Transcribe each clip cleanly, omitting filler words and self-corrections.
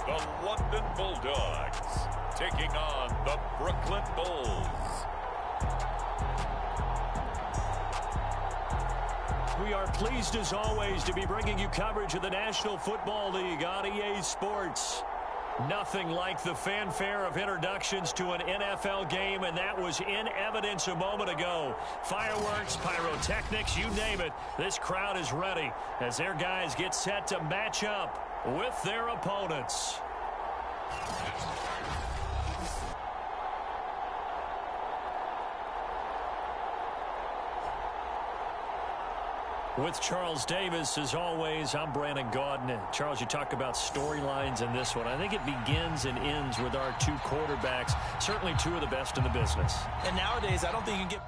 the London Bulldogs taking on the Brooklyn Bulls. We are pleased as always to be bringing you coverage of the National Football League on EA Sports. Nothing like the fanfare of introductions to an NFL game, and that was in evidence a moment ago. Fireworks, pyrotechnics, you name it. This crowd is ready as their guys get set to match up with their opponents. With Charles Davis, as always, I'm Brandon Gaudin. Charles, you talk about storylines in this one. I think it begins and ends with our two quarterbacks, certainly two of the best in the business. And nowadays, I don't think you can get...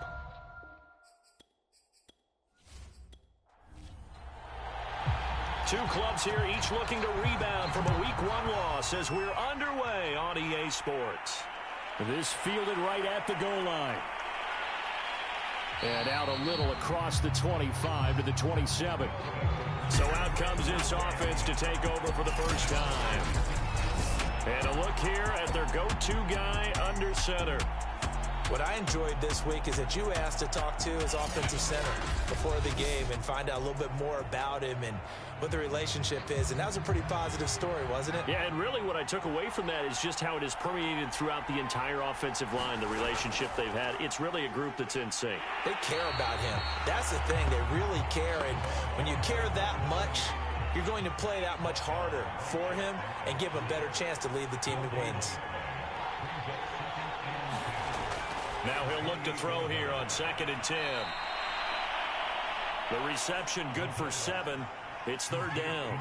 Two clubs here, each looking to rebound from a Week 1 loss as we're underway on EA Sports. This fielded right at the goal line. And out a little across the 25 to the 27. So out comes this offense to take over for the first time. And a look here at their go-to guy under center. What I enjoyed this week is that you asked to talk to his offensive center before the game and find out a little bit more about him and what the relationship is. And that was a pretty positive story, wasn't it? Yeah, and really what I took away from that is just how it has permeated throughout the entire offensive line, the relationship they've had. It's really a group that's in sync. They care about him. That's the thing. They really care. And when you care that much, you're going to play that much harder for him and give him a better chance to lead the team to wins. Now he'll look to throw here on 2nd and 10. The reception good for 7. It's 3rd down.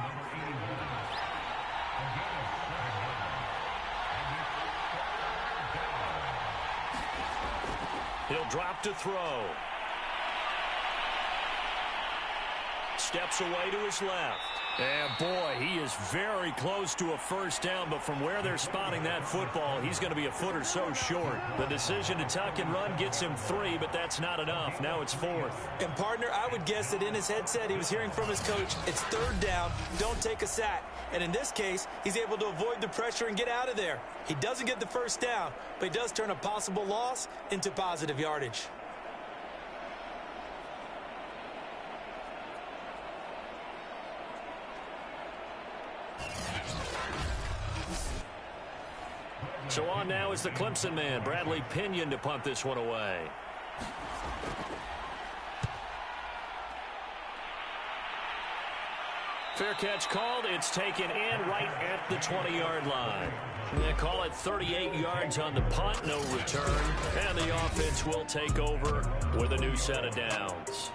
He'll drop to throw. Steps away to his left. And boy, he is very close to a first down, but from where they're spotting that football, he's going to be a foot or so short. The decision to tuck and run gets him 3, but that's not enough. Now it's 4th. And partner, I would guess that in his headset, he was hearing from his coach, it's 3rd down, don't take a sack. And in this case, he's able to avoid the pressure and get out of there. He doesn't get the first down, but he does turn a possible loss into positive yardage. So on now is the Clemson man, Bradley Pinion, to punt this one away. Fair catch called. It's taken in right at the 20-yard line. They call it 38 yards on the punt, no return. And the offense will take over with a new set of downs.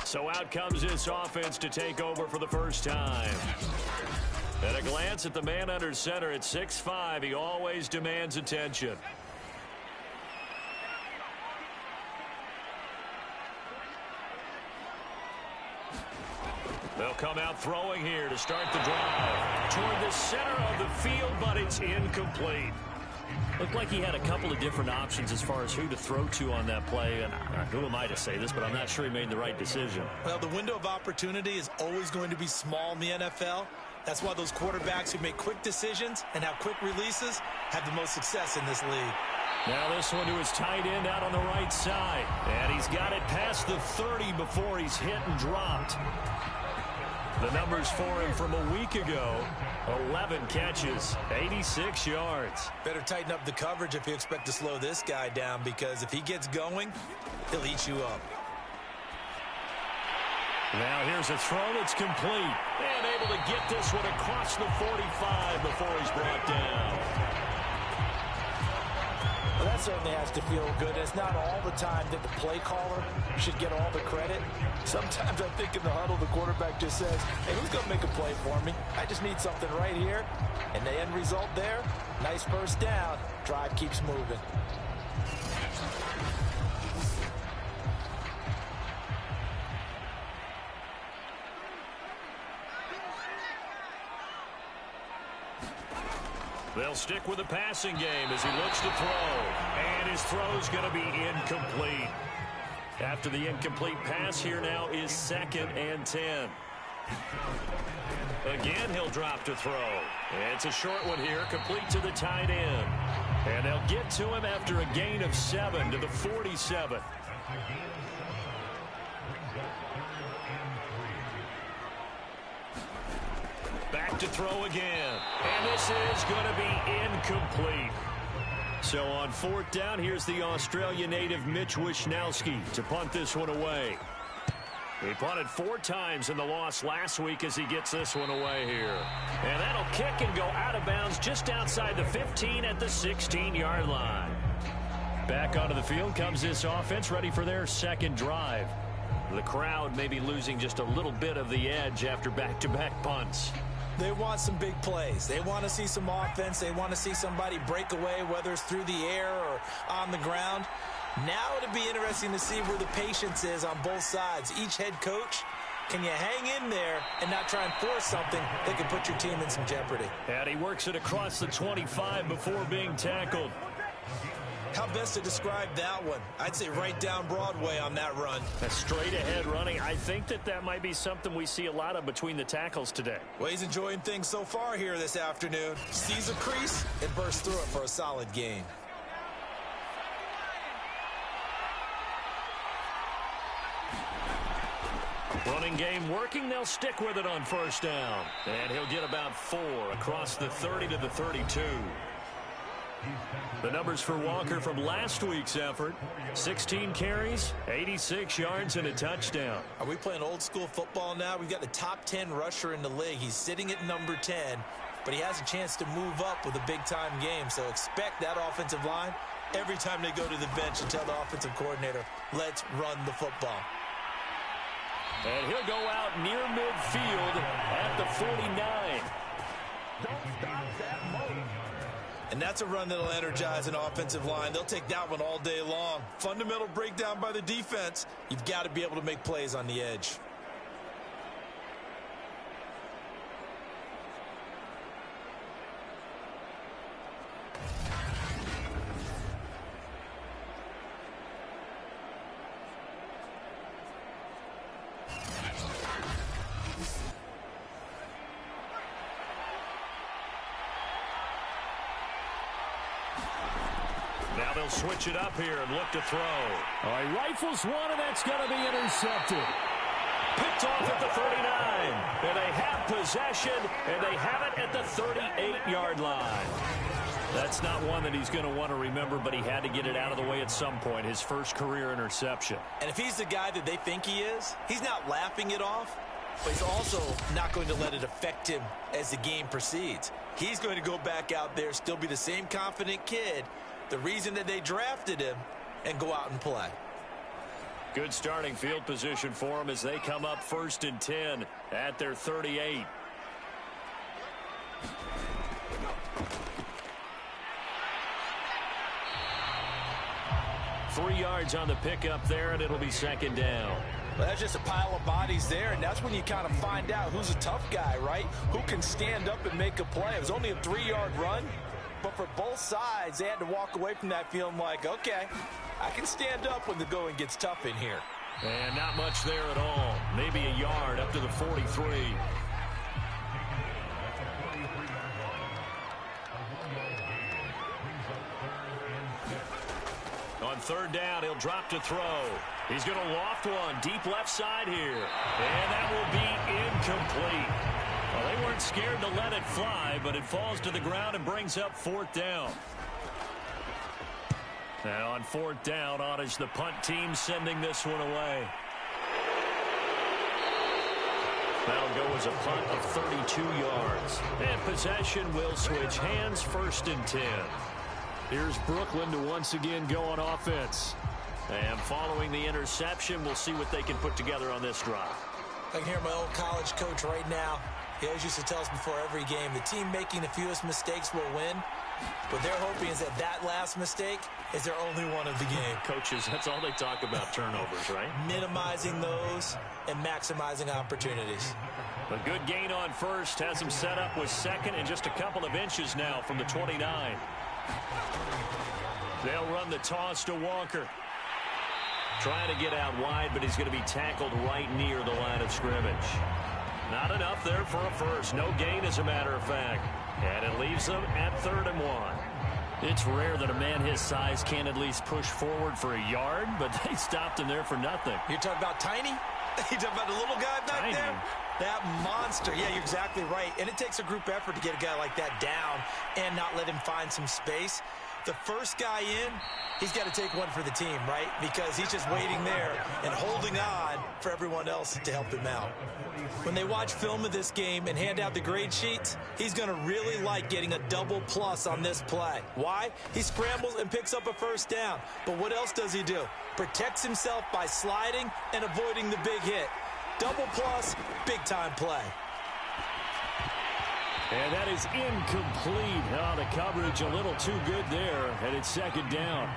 So out comes this offense to take over for the first time. At a glance at the man under center at 6'5", he always demands attention. They'll come out throwing here to start the drive. Toward the center of the field, but it's incomplete. Looked like he had a couple of different options as far as who to throw to on that play. And who am I to say this, but I'm not sure he made the right decision. Well, the window of opportunity is always going to be small in the NFL. That's why those quarterbacks who make quick decisions and have quick releases have the most success in this league. Now this one to his tight end out on the right side. And he's got it past the 30 before he's hit and dropped. The numbers for him from a week ago, 11 catches, 86 yards. Better tighten up the coverage if you expect to slow this guy down, because if he gets going, he'll eat you up. Now here's a throw that's complete. And able to get this one across the 45 before he's brought down. Well, that certainly has to feel good. It's not all the time that the play caller should get all the credit. Sometimes I think in the huddle, the quarterback just says, hey, who's going to make a play for me? I just need something right here. And the end result there, nice first down. Drive keeps moving. They'll stick with the passing game as he looks to throw. And his throw's going to be incomplete. After the incomplete pass, here now is 2nd and 10. Again, he'll drop to throw. It's a short one here, complete to the tight end. And they'll get to him after a gain of 7 to the 47. Back to throw again. And this is going to be incomplete. So on 4th down, here's the Australia native Mitch Wishnowsky to punt this one away. He punted 4 times in the loss last week as he gets this one away here. And that'll kick and go out of bounds just outside the 15 at the 16-yard line. Back onto the field comes this offense, ready for their second drive. The crowd may be losing just a little bit of the edge after back-to-back punts. They want some big plays. They want to see some offense. They want to see somebody break away, whether it's through the air or on the ground. Now it'll be interesting to see where the patience is on both sides. Each head coach, can you hang in there and not try and force something that could put your team in some jeopardy? And he works it across the 25 before being tackled. How best to describe that one? I'd say right down Broadway on that run. A straight ahead running. I think that might be something we see a lot of between the tackles today. Well, he's enjoying things so far here this afternoon. Sees a crease and bursts through it for a solid gain. Running game working. They'll stick with it on 1st down. And he'll get about 4 across the 30 to the 32. The numbers for Walker from last week's effort: 16 carries, 86 yards, and a touchdown. Are we playing old school football now? We've got the top 10 rusher in the league. He's sitting at number 10, but he has a chance to move up with a big-time game. So expect that offensive line every time they go to the bench and tell the offensive coordinator, let's run the football. And he'll go out near midfield at the 49. Don't stop that motor. And that's a run that'll energize an offensive line. They'll take that one all day long. Fundamental breakdown by the defense. You've got to be able to make plays on the edge. Now they'll switch it up here and look to throw. All right, rifles one, and that's going to be intercepted. Picked off at the 39. And they have possession, and they have it at the 38-yard line. That's not one that he's going to want to remember, but he had to get it out of the way at some point, his first career interception. And if he's the guy that they think he is, he's not laughing it off, but he's also not going to let it affect him as the game proceeds. He's going to go back out there, still be the same confident kid, the reason that they drafted him, and go out and play. Good starting field position for him as they come up 1st and 10 at their 38. Three yards on the pickup there, and it'll be 2nd down. Well, that's just a pile of bodies there, and that's when you kind of find out who's a tough guy, right? Who can stand up and make a play. It was only a 3-yard run, but for both sides, they had to walk away from that feeling like, okay, I can stand up when the going gets tough in here. And not much there at all. Maybe a yard up to the 43. On 3rd down, he'll drop to throw. He's going to loft one deep left side here. And that will be incomplete. Well, they weren't scared to let it fly, but it falls to the ground and brings up 4th down. Now on 4th down, on is the punt team sending this one away. That'll go as a punt of 32 yards. And possession will switch hands, 1st and 10. Here's Brooklyn to once again go on offense. And following the interception, we'll see what they can put together on this drive. I can hear my old college coach right now. He always used to tell us before every game, the team making the fewest mistakes will win. What they're hoping is that last mistake is their only one of the game. Coaches, that's all they talk about, turnovers, right? Minimizing those and maximizing opportunities. A good gain on 1st has him set up with 2nd and just a couple of inches now from the 29. They'll run the toss to Walker. Trying to get out wide, but he's going to be tackled right near the line of scrimmage. Not enough there for a first. No gain, as a matter of fact. And it leaves them at 3rd and 1. It's rare that a man his size can't at least push forward for a yard, but they stopped him there for nothing. You're talking about tiny? You're talking about the little guy back there? That monster. Yeah, you're exactly right. And it takes a group effort to get a guy like that down and not let him find some space. The first guy in, he's got to take one for the team, right? Because he's just waiting there and holding on for everyone else to help him out. When they watch film of this game and hand out the grade sheets, he's going to really like getting a double plus on this play. Why? He scrambles and picks up a first down. But what else does he do? Protects himself by sliding and avoiding the big hit. Double plus, big-time play. And that is incomplete. Oh, the coverage a little too good there, and it's 2nd down.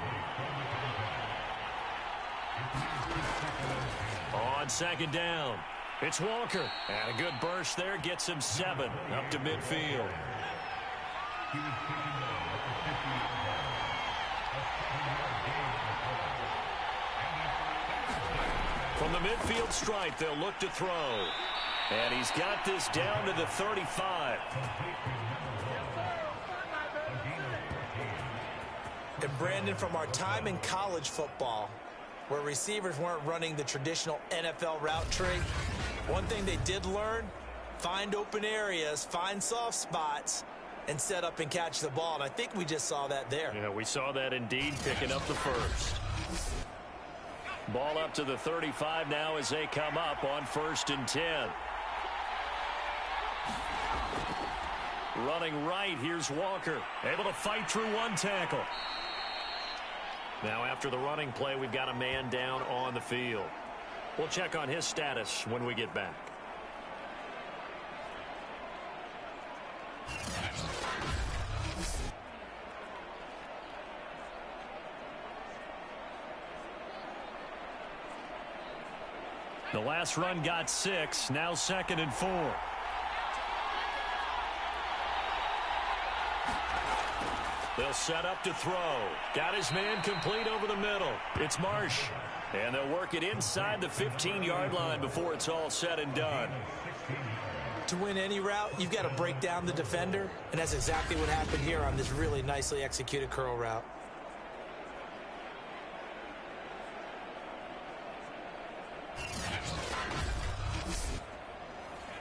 On 2nd down, it's Walker. And a good burst there gets him 7 up to midfield. From the midfield stripe, they'll look to throw. And he's got this down to the 35. And Brandon, from our time in college football, where receivers weren't running the traditional NFL route tree, one thing they did learn, find open areas, find soft spots, and set up and catch the ball. And I think we just saw that there. Yeah, we saw that indeed, picking up the first. Ball up to the 35 now as they come up on 1st and 10. Running right, here's Walker. Able to fight through one tackle. Now after the running play, we've got a man down on the field. We'll check on his status when we get back. The last run got 6, now 2nd and 4. They'll set up to throw. Got his man complete over the middle. It's Marsh. And they'll work it inside the 15-yard line before it's all said and done. To win any route, you've got to break down the defender, and that's exactly what happened here on this really nicely executed curl route.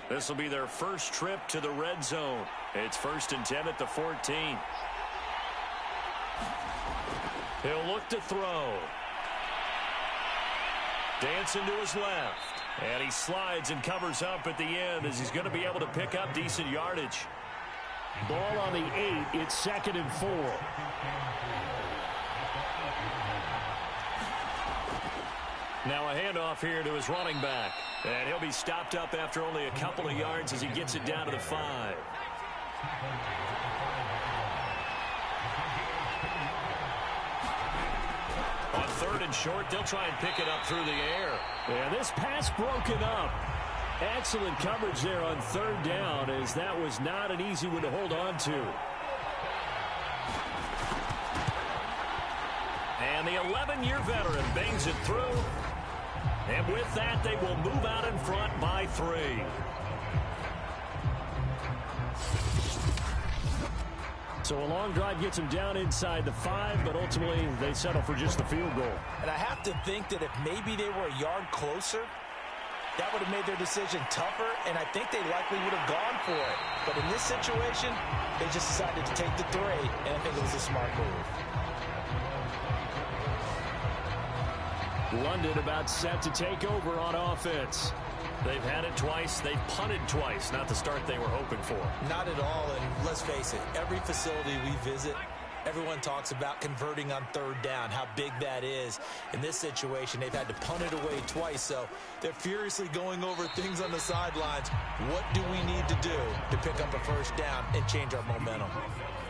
This will be their first trip to the red zone. It's 1st and 10 at the 14. He'll look to throw. Dancing to his left. And he slides and covers up at the end as he's going to be able to pick up decent yardage. Ball on the 8. It's 2nd and 4. Now a handoff here to his running back. And he'll be stopped up after only a couple of yards as he gets it down to the 5. On 3rd and short, they'll try and pick it up through the air. And this pass broken up. Excellent coverage there on 3rd down, as that was not an easy one to hold on to. And the 11-year veteran bangs it through. And with that, they will move out in front by 3. So a long drive gets them down inside the 5, but ultimately they settle for just the field goal. And I have to think that if maybe they were a yard closer, that would have made their decision tougher, and I think they likely would have gone for it. But in this situation, they just decided to take the 3, and I think it was a smart move. London about set to take over on offense. They've had it twice. They've punted twice. Not the start they were hoping for. Not at all, and let's face it, every facility we visit, everyone talks about converting on 3rd down, how big that is. In this situation, they've had to punt it away twice, so they're furiously going over things on the sidelines. What do we need to do to pick up a 1st down and change our momentum?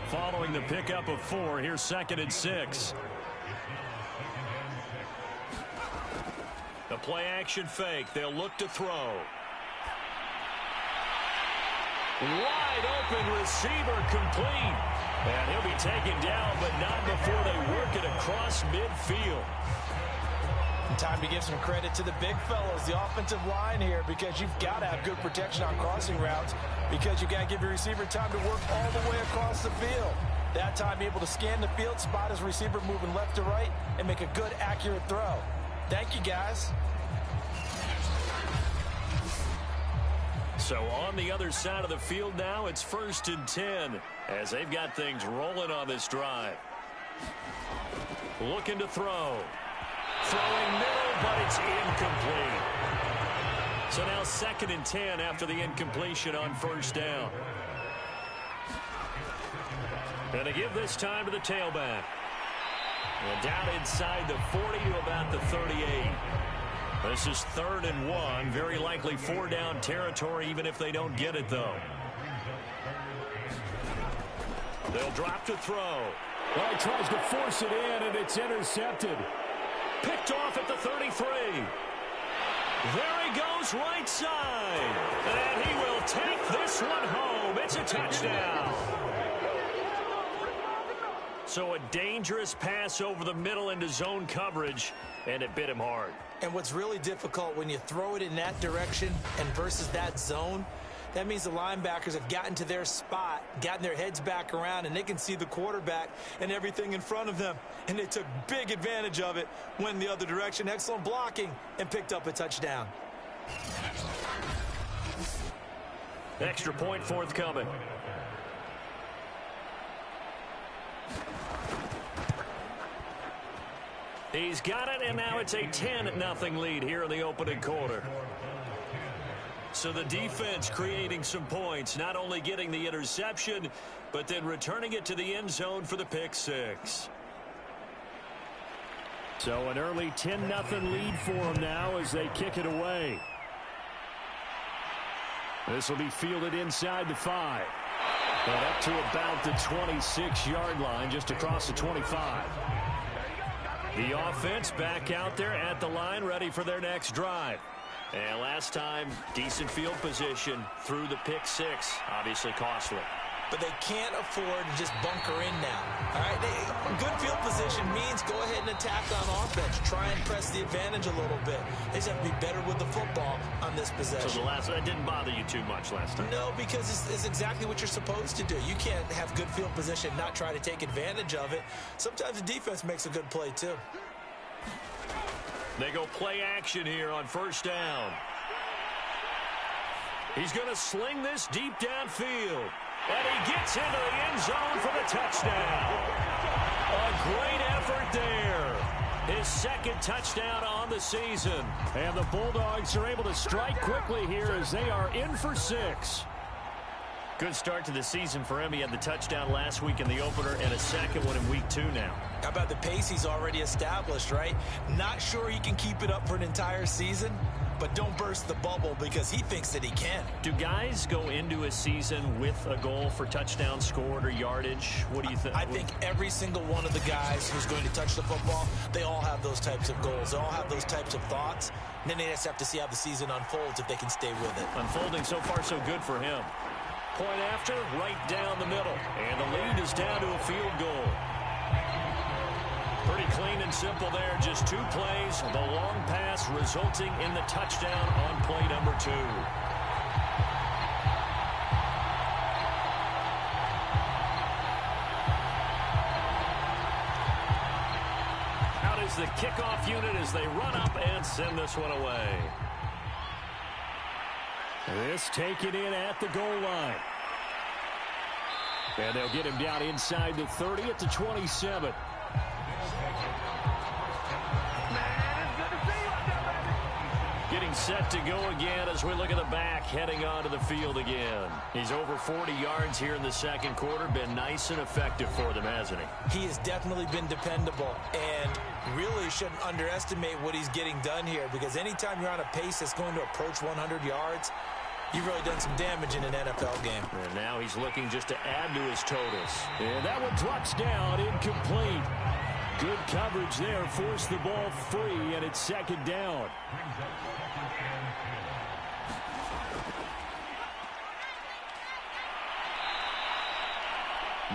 Following the pickup of 4, here's 2nd and 6. The play-action fake. They'll look to throw. Wide open receiver complete. And he'll be taken down, but not before they work it across midfield. Time to give some credit to the big fellows, the offensive line here, because you've got to have good protection on crossing routes, because you've got to give your receiver time to work all the way across the field. That time, able to scan the field, spot his receiver moving left to right, and make a good, accurate throw. Thank you, guys. So on the other side of the field now, it's 1st and 10 as they've got things rolling on this drive. Looking to throw. Throwing middle, but it's incomplete. So now 2nd and 10 after the incompletion on 1st down. And they give this time to the tailback. And down inside the 40 to about the 38. This is 3rd and 1. Very likely 4-down territory, even if they don't get it, though. They'll drop to throw. Well, he tries to force it in, and it's intercepted. Picked off at the 33. There he goes right side. And he will take this one home. It's a touchdown. So a dangerous pass over the middle into zone coverage, and it bit him hard. And what's really difficult when you throw it in that direction and versus that zone, that means the linebackers have gotten to their spot, gotten their heads back around, and they can see the quarterback and everything in front of them. And they took big advantage of it, went the other direction, excellent blocking, and picked up a touchdown. Extra point forthcoming. He's got it, and now it's a 10-0 lead here in the opening quarter. So the defense creating some points, not only getting the interception, but then returning it to the end zone for the pick six. So an early 10-0 lead for them now as they kick it away. This will be fielded inside the 5. And up to about the 26-yard line, just across the 25. The offense back out there at the line, ready for their next drive. And last time, decent field position through the pick six. Obviously costly. But they can't afford to just bunker in now. All right, good field position means go ahead and attack on offense. Try and press the advantage a little bit. They just have to be better with the football on this possession. So the last that didn't bother you too much last time? No, because it's exactly what you're supposed to do. You can't have good field position, not try to take advantage of it. Sometimes the defense makes a good play too. They go play action here on 1st down. He's going to sling this deep downfield. And he gets into the end zone for the touchdown. A great effort there. His 2nd touchdown on the season. And the Bulldogs are able to strike quickly here as they are in for 6. Good start to the season for him. He had the touchdown last week in the opener and a 2nd one in week 2 now. How about the pace he's already established, right? Not sure he can keep it up for an entire season, but don't burst the bubble because he thinks that he can. Do guys go into a season with a goal for touchdown scored or yardage? What do you think? I think every single one of the guys who's going to touch the football, they all have those types of goals. They all have those types of thoughts. And then they just have to see how the season unfolds if they can stay with it. Unfolding so far so good for him. Point after, right down the middle. And the lead is down to a field goal. Pretty clean and simple there. Just 2 plays. The long pass resulting in the touchdown on play number 2. Out is the kickoff unit as they run up and send this one away. This taken in at the goal line. And they'll get him down inside the 30 at the 27. Getting set to go again as we look at the back, heading onto the field again. He's over 40 yards here in the 2nd quarter. Been nice and effective for them, hasn't he? He has definitely been dependable and really shouldn't underestimate what he's getting done here, because anytime you're on a pace that's going to approach 100 yards, you've really done some damage in an NFL game. And now he's looking just to add to his totals. And that one drops down, incomplete. Good coverage there, forced the ball free, and it's 2nd down.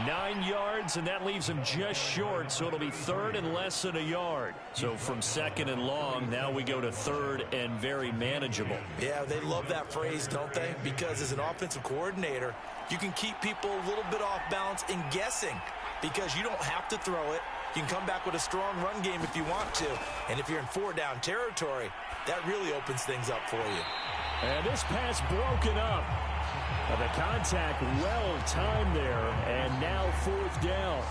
9 yards, and that leaves him just short, so it'll be 3rd and less than a yard. So from 2nd and long, now we go to 3rd and very manageable. Yeah, they love that phrase, don't they? Because as an offensive coordinator, you can keep people a little bit off balance and guessing because you don't have to throw it. You can come back with a strong run game if you want to. And if you're in 4-down territory, that really opens things up for you. And this pass broken up. The contact well-timed there, and now 4th down.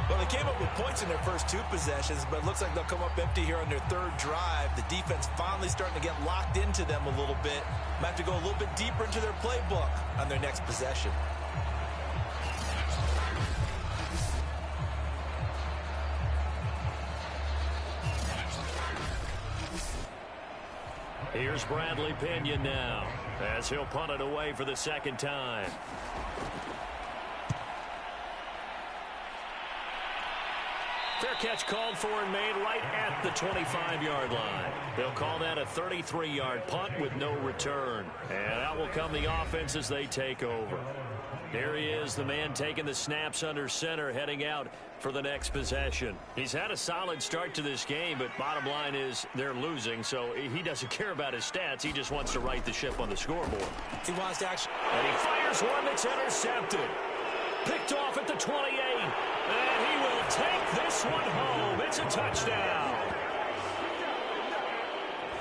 Well, they came up with points in their first 2 possessions, but it looks like they'll come up empty here on their 3rd drive. The defense finally starting to get locked into them a little bit. Might have to go a little bit deeper into their playbook on their next possession. Here's Bradley Pinion now, as he'll punt it away for the 2nd time. Fair catch called for and made right at the 25-yard line. They'll call that a 33-yard punt with no return. And out will come the offense as they take over. There he is, the man taking the snaps under center, heading out for the next possession. He's had a solid start to this game, but bottom line is they're losing, so he doesn't care about his stats. He just wants to right the ship on the scoreboard. He wants to actually... And he fires one that's intercepted. Picked off at the 28. And he will take this one home. It's a touchdown.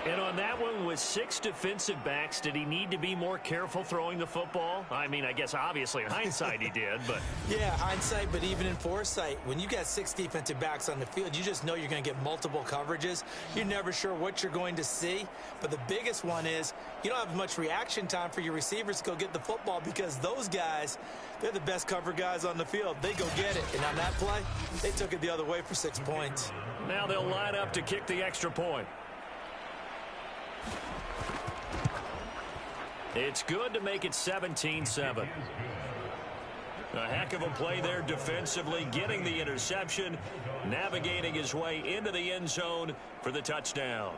And on that one, with 6 defensive backs, did he need to be more careful throwing the football? I mean, I guess obviously in hindsight he did, but... Yeah, hindsight, but even in foresight, when you got 6 defensive backs on the field, you just know you're going to get multiple coverages. You're never sure what you're going to see. But the biggest one is you don't have much reaction time for your receivers to go get the football because those guys, they're the best cover guys on the field. They go get it. And on that play, they took it the other way for 6 points. Now they'll line up to kick the extra point. It's good to make it 17-7. A heck of a play there defensively, getting the interception, navigating his way into the end zone for the touchdown.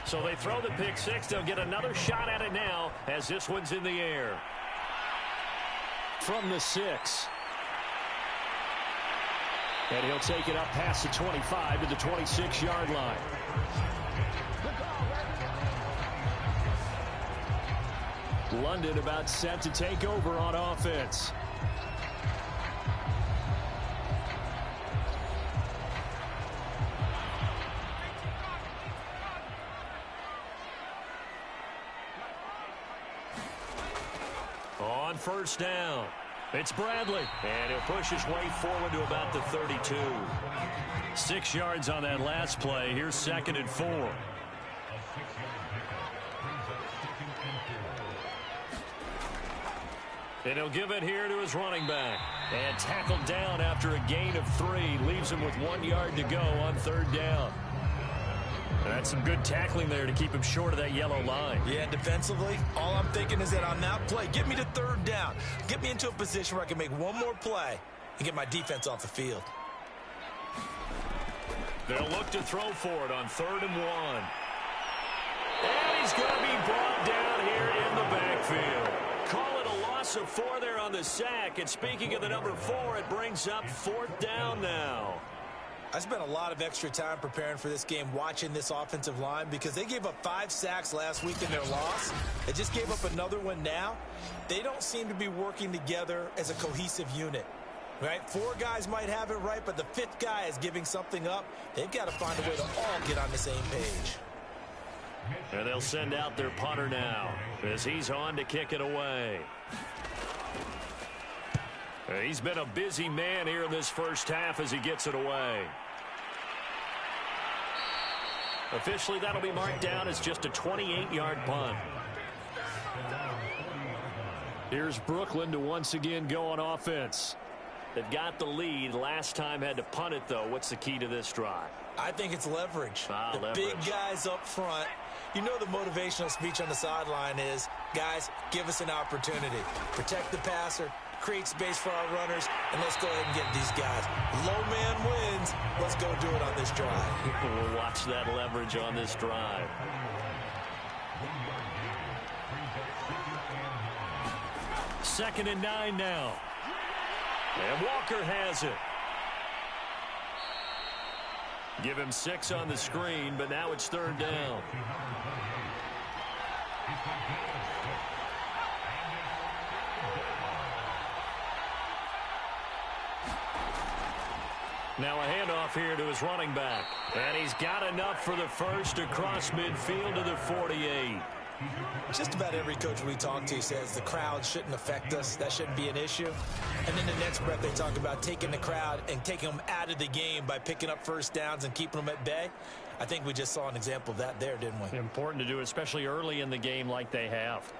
So they throw the pick 6. They'll get another shot at it now as this one's in the air. From the 6. And he'll take it up past the 25 to the 26-yard line. London about set to take over on offense. On 1st down, it's Bradley, and he'll push his way forward to about the 32. 6 yards on that last play. Here's 2nd and 4. And he'll give it here to his running back. And tackled down after a gain of 3. Leaves him with 1 yard to go on 3rd down. That's some good tackling there to keep him short of that yellow line. Yeah, defensively, all I'm thinking is that on that play, get me to 3rd down. Get me into a position where I can make one more play and get my defense off the field. They'll look to throw for it on 3rd and 1. And he's going to be brought down here in the backfield. Call it a loss of 4 there on the sack. And speaking of the number 4, it brings up 4th down now. I spent a lot of extra time preparing for this game watching this offensive line because they gave up 5 sacks last week in their loss. They just gave up another one now. They don't seem to be working together as a cohesive unit. Right? 4 guys might have it right, but the 5th guy is giving something up. They've got to find a way to all get on the same page. And they'll send out their punter now as he's on to kick it away. He's been a busy man here in this first half as he gets it away. Officially, that'll be marked down as just a 28-yard punt. Here's Brooklyn to once again go on offense. They've got the lead. Last time had to punt it, though. What's the key to this drive? I think it's leverage. The Leverage. big guys up front. You know the motivational speech on the sideline is, guys, give us an opportunity. Protect the passer, create space for our runners, and let's go ahead and get these guys. Low man wins. Let's go do it on this drive. We'll watch that leverage on this drive. 2nd and 9 now. And Walker has it. Give him 6 on the screen, but now it's 3rd down. Now a handoff here to his running back. And he's got enough for the first across midfield to the 48. Just about every coach we talk to says the crowd shouldn't affect us. That shouldn't be an issue. And in the next breath, they talk about taking the crowd and taking them out of the game by picking up first downs and keeping them at bay. I think we just saw an example of that there, didn't we? Important to do, especially early in the game like they have.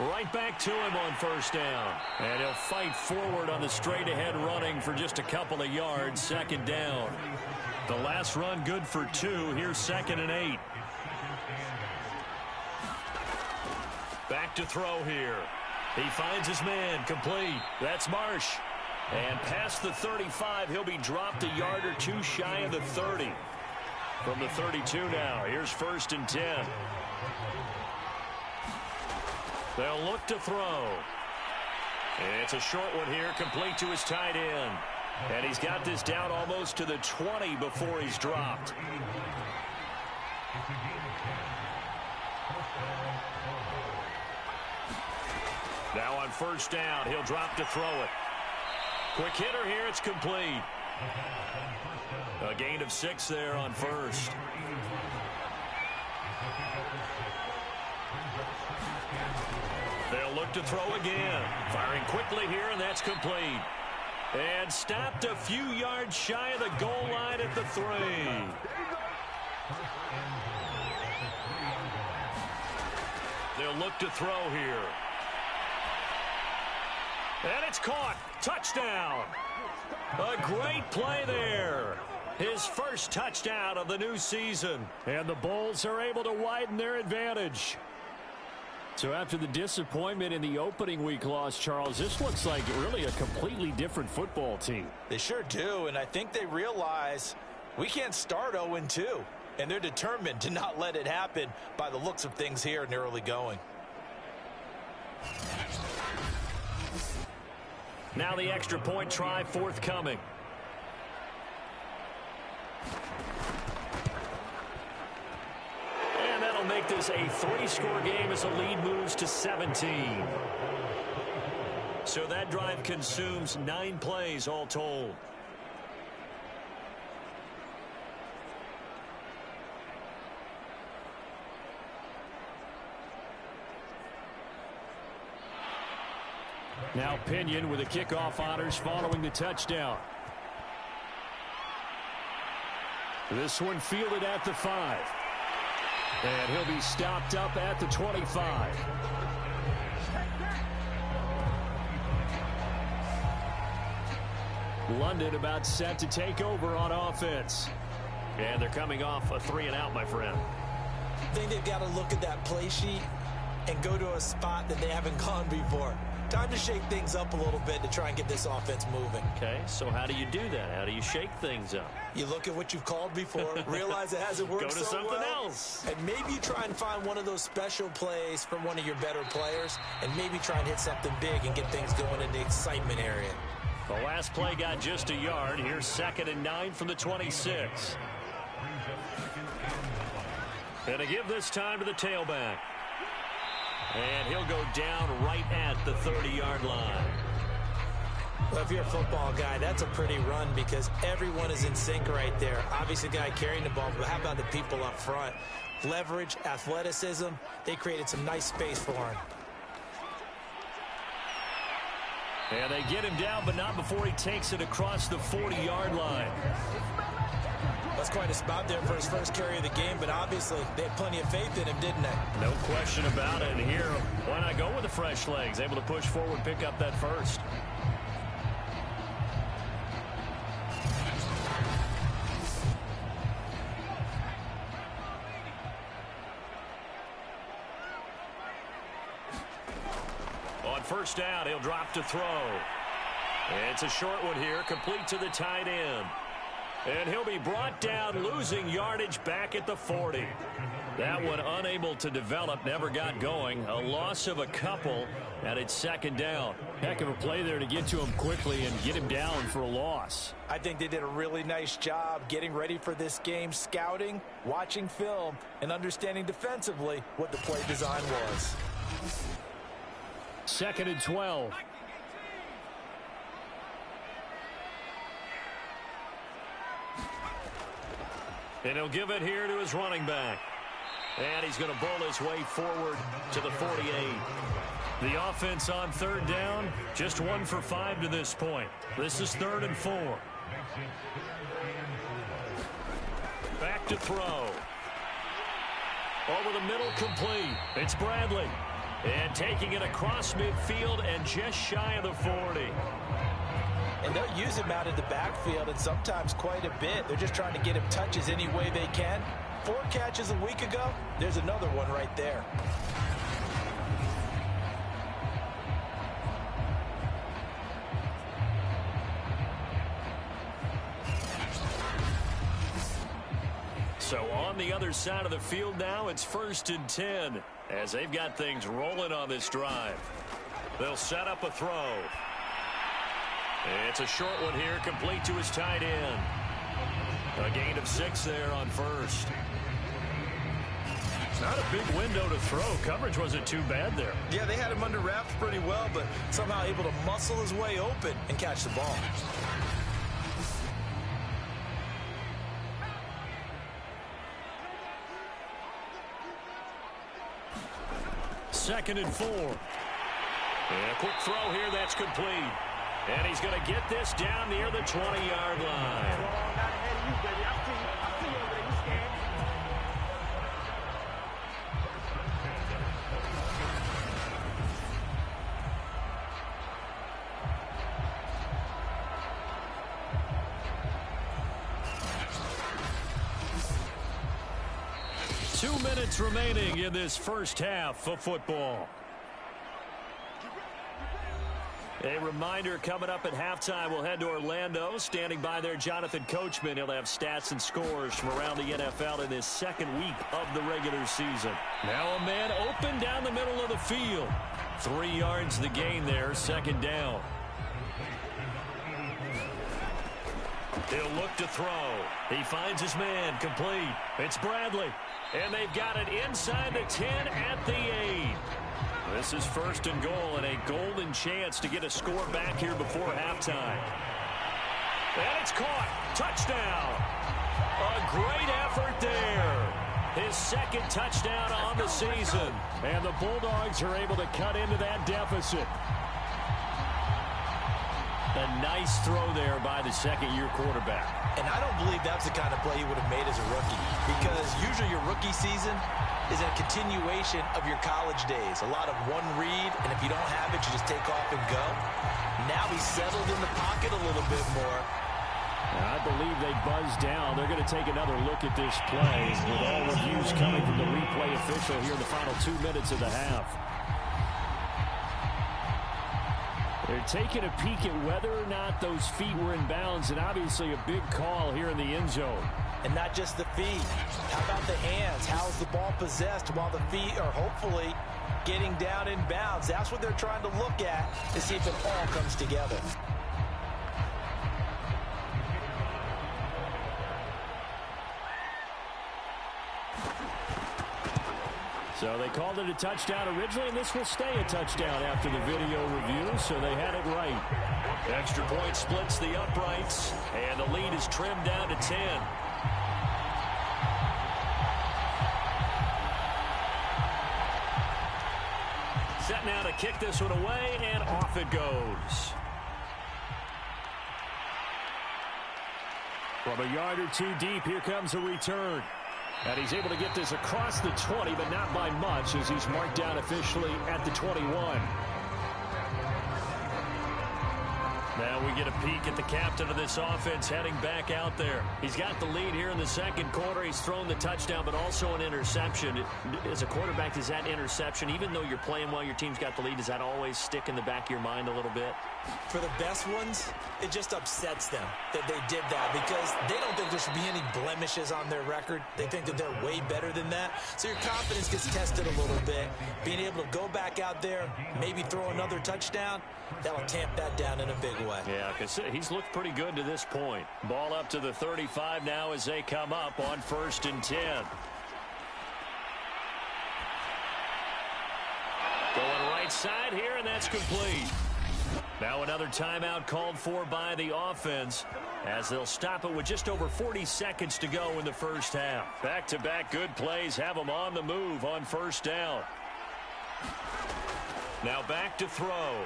Right back to him on 1st down. And he'll fight forward on the straight-ahead running for just a couple of yards. 2nd down. The last run good for 2. Here's 2nd and 8. Back to throw here. He finds his man. Complete. That's Marsh. And past the 35, he'll be dropped a yard or 2 shy of the 30. From the 32 now. Here's 1st and 10. They'll look to throw. It's a short one here, complete to his tight end. And he's got this down almost to the 20 before he's dropped. Now on 1st down, he'll drop to throw it. Quick hitter here, it's complete. A gain of 6 there on 1st. They'll look to throw again. Firing quickly here, and that's complete. And stopped a few yards shy of the goal line at the 3. They'll look to throw here. And it's caught. Touchdown. A great play there. His first touchdown of the new season. And the Bulls are able to widen their advantage. So after the disappointment in the opening week loss, Charles, this looks like really a completely different football team. They sure do, and I think they realize we can't start 0-2, and they're determined to not let it happen by the looks of things here in the early going. Now the extra point try forthcoming. Make this a 3-score game as the lead moves to 17. So that drive consumes 9 plays all told. Now Pinion with the kickoff honors following the touchdown. This one fielded at the 5. And he'll be stopped up at the 25. London about set to take over on offense. And they're coming off a 3-and-out, my friend. I think they've got to look at that play sheet and go to a spot that they haven't gone before. Time to shake things up a little bit to try and get this offense moving. Okay, so how do you do that? How do you shake things up? You look at what you've called before, realize it hasn't worked so well. Go to something else. And maybe you try and find one of those special plays from one of your better players, and maybe try and hit something big and get things going in the excitement area. The last play got just a yard. Here's 2nd and 9 from the 26. And to give this time to the tailback. And he'll go down right at the 30-yard line. Well, if you're a football guy, that's a pretty run because everyone is in sync right there. Obviously, the guy carrying the ball, but how about the people up front? Leverage, athleticism, they created some nice space for him. And they get him down, but not before he takes it across the 40-yard line. That's quite a spot there for his first carry of the game, but obviously they had plenty of faith in him, didn't they? No question about it. And here, why not go with the fresh legs? Able to push forward, pick up that first. On 1st down, he'll drop to throw. It's a short one here, complete to the tight end. And he'll be brought down, losing yardage back at the 40. That one unable to develop, never got going. A loss of a couple, and it's second down. Heck of a play there to get to him quickly and get him down for a loss. I think they did a really nice job getting ready for this game, scouting, watching film, and understanding defensively what the play design was. 2nd and 12. And he'll give it here to his running back. And he's going to bowl his way forward to the 48. The offense on 3rd down, just 1 for 5 to this point. This is 3rd and 4. Back to throw. Over the middle, complete. It's Bradley. And taking it across midfield and just shy of the 40. And they'll use him out in the backfield, and sometimes quite a bit. They're just trying to get him touches any way they can. 4 catches a week ago. There's another one right there. So on the other side of the field now, it's 1st and 10 as they've got things rolling on this drive. They'll set up a throw. It's a short one here, complete to his tight end. A gain of 6 there on 1st. Not a big window to throw. Coverage wasn't too bad there. Yeah, they had him under wraps pretty well, but somehow able to muscle his way open and catch the ball. Second and 4. And a quick throw here, that's complete. And he's going to get this down near the 20-yard line. Two minutes remaining in this first half of football. A reminder coming up at halftime, we'll head to Orlando. Standing by there, Jonathan Coachman. He'll have stats and scores from around the NFL in this second week of the regular season. Now a man open down the middle of the field. 3 yards the gain there, 2nd down. He'll look to throw. He finds his man, complete. It's Bradley. And they've got it inside the 10 at the 8. This is 1st and goal and a golden chance to get a score back here before halftime. And it's caught. Touchdown. A great effort there. His 2nd touchdown on the season. And the Bulldogs are able to cut into that deficit. A nice throw there by the 2nd-year quarterback. And I don't believe that's the kind of play he would have made as a rookie, because usually your rookie season is a continuation of your college days. A lot of one read, and if you don't have it, you just take off and go. Now he's settled in the pocket a little bit more. I believe they buzzed down. They're going to take another look at this play with all reviews coming from the replay official here in the final 2 minutes of the half. They're taking a peek at whether or not those feet were in bounds, and obviously a big call here in the end zone. And not just the feet. How about the hands? How's the ball possessed while the feet are hopefully getting down in bounds? That's what they're trying to look at to see if it all comes together. So they called it a touchdown originally, and this will stay a touchdown after the video review, so they had it right. Extra point splits the uprights, and the lead is trimmed down to 10. Set now to kick this one away, and off it goes. From a yard or two deep, here comes a return. And he's able to get this across the 20, but not by much, as he's marked down officially at the 21. Now we get a peek at the captain of this offense heading back out there. He's got the lead here in the 2nd quarter. He's thrown the touchdown, but also an interception. As a quarterback, does that interception, even though you're playing well, your team's got the lead, does that always stick in the back of your mind a little bit? For the best ones, it just upsets them that they did that because they don't think there should be any blemishes on their record. They think that they're way better than that. So your confidence gets tested a little bit. Being able to go back out there, maybe throw another touchdown, that'll tamp that down in a big way. Yeah, because he's looked pretty good to this point. Ball up to the 35 now as they come up on 1st and 10. Going right side here, and that's complete. Now another timeout called for by the offense as they'll stop it with just over 40 seconds to go in the first half. Back-to-back good plays have them on the move on 1st down. Now back to throw.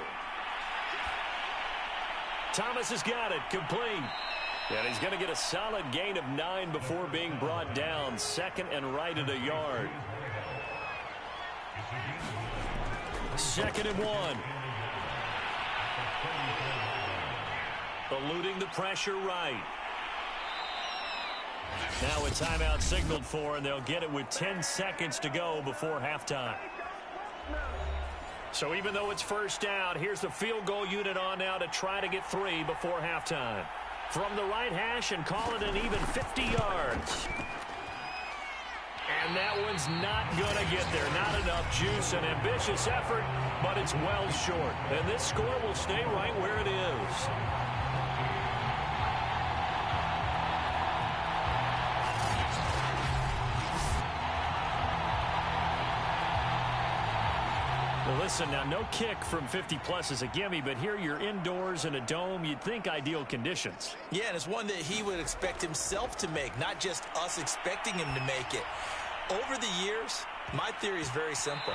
Thomas has got it, complete. And he's going to get a solid gain of 9 before being brought down. 2nd and right at a yard. 2nd and 1. Eluding the pressure right. Now a timeout signaled for, and they'll get it with 10 seconds to go before halftime. So even though it's 1st down, here's the field goal unit on now to try to get 3 before halftime. From the right hash and call it an even 50 yards. And that one's not going to get there. Not enough juice. An ambitious effort, but it's well short. And this score will stay right where it is. Well, listen, now no kick from 50-plus is a gimme, but here you're indoors in a dome. You'd think ideal conditions. Yeah, and it's one that he would expect himself to make, not just us expecting him to make it. Over the years, my theory is very simple.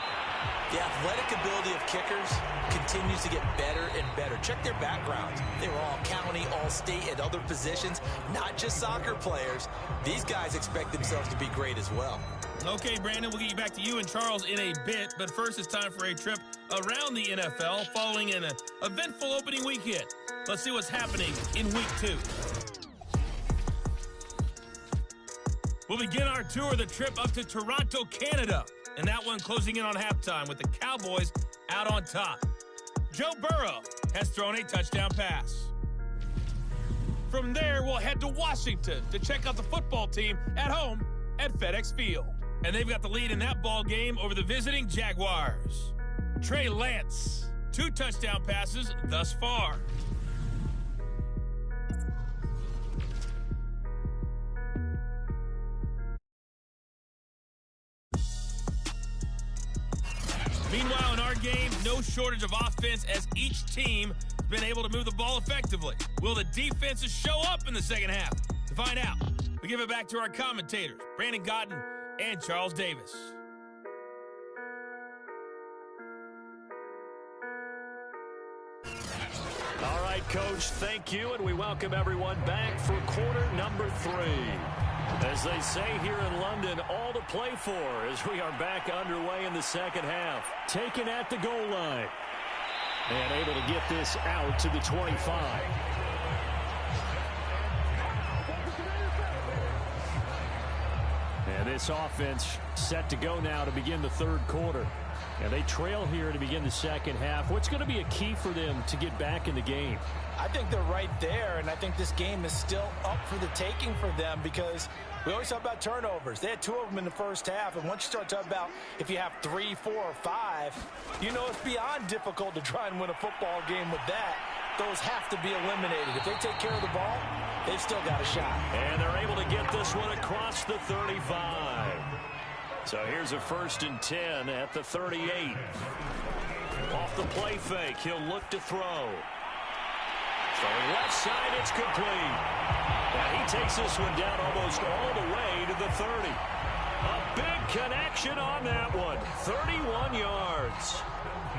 The athletic ability of kickers continues to get better and better. Check their backgrounds. They were all county, all state, at other positions, not just soccer players. These guys expect themselves to be great as well. Okay, Brandon, we'll get you back to you and Charles in a bit, but first it's time for a trip around the NFL following an eventful opening weekend. Let's see what's happening in Week 2. We'll begin our tour of the trip up to Toronto, Canada, and that one closing in on halftime with the Cowboys out on top. Joe Burrow has thrown a touchdown pass. From there, we'll head to Washington to check out the football team at home at FedEx Field. And they've got the lead in that ball game over the visiting Jaguars. Trey Lance, 2 touchdown passes thus far. Meanwhile, in our game, no shortage of offense as each team has been able to move the ball effectively. Will the defenses show up in the second half? To find out, we give it back to our commentators, Brandon Godden and Charles Davis. All right, Coach, thank you, and we welcome everyone back for quarter number 3. As they say here in London, all to play for as we are back underway in the second half. Taken at the goal line. And able to get this out to the 25. And this offense set to go now to begin the third quarter. And they trail here to begin the second half. What's going to be a key for them to get back in the game? I think they're right there, and I think this game is still up for the taking for them because we always talk about turnovers. They had 2 of them in the first half, and once you start talking about if you have 3, 4, or 5, you know it's beyond difficult to try and win a football game with that. Those have to be eliminated. If they take care of the ball, they've still got a shot. And they're able to get this one across the 35. So here's a 1st and 10 at the 38. Off the play fake, he'll look to throw. Throwing left side, it's complete. And he takes this one down almost all the way to the 30. A big connection on that one. 31 yards.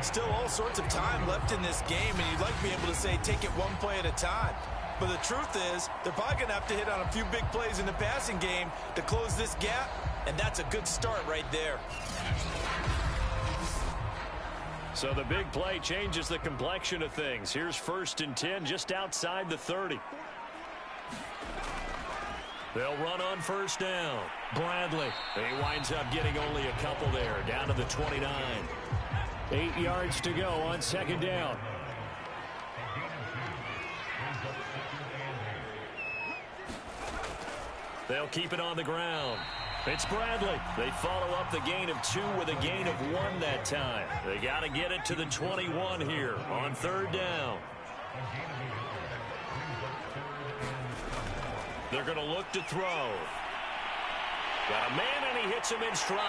Still all sorts of time left in this game, and you'd like to be able to say take it one play at a time. But the truth is, they're probably going to have to hit on a few big plays in the passing game to close this gap, and that's a good start right there. So the big play changes the complexion of things. Here's 1st and 10 just outside the 30. They'll run on 1st down. Bradley. He winds up getting only a couple there, down to the 29. 8 yards to go on 2nd down. They'll keep it on the ground. It's Bradley. They follow up the gain of 2 with a gain of 1 that time. They got to get it to the 21 here on 3rd down. They're going to look to throw. Got a man, and he hits him in stride.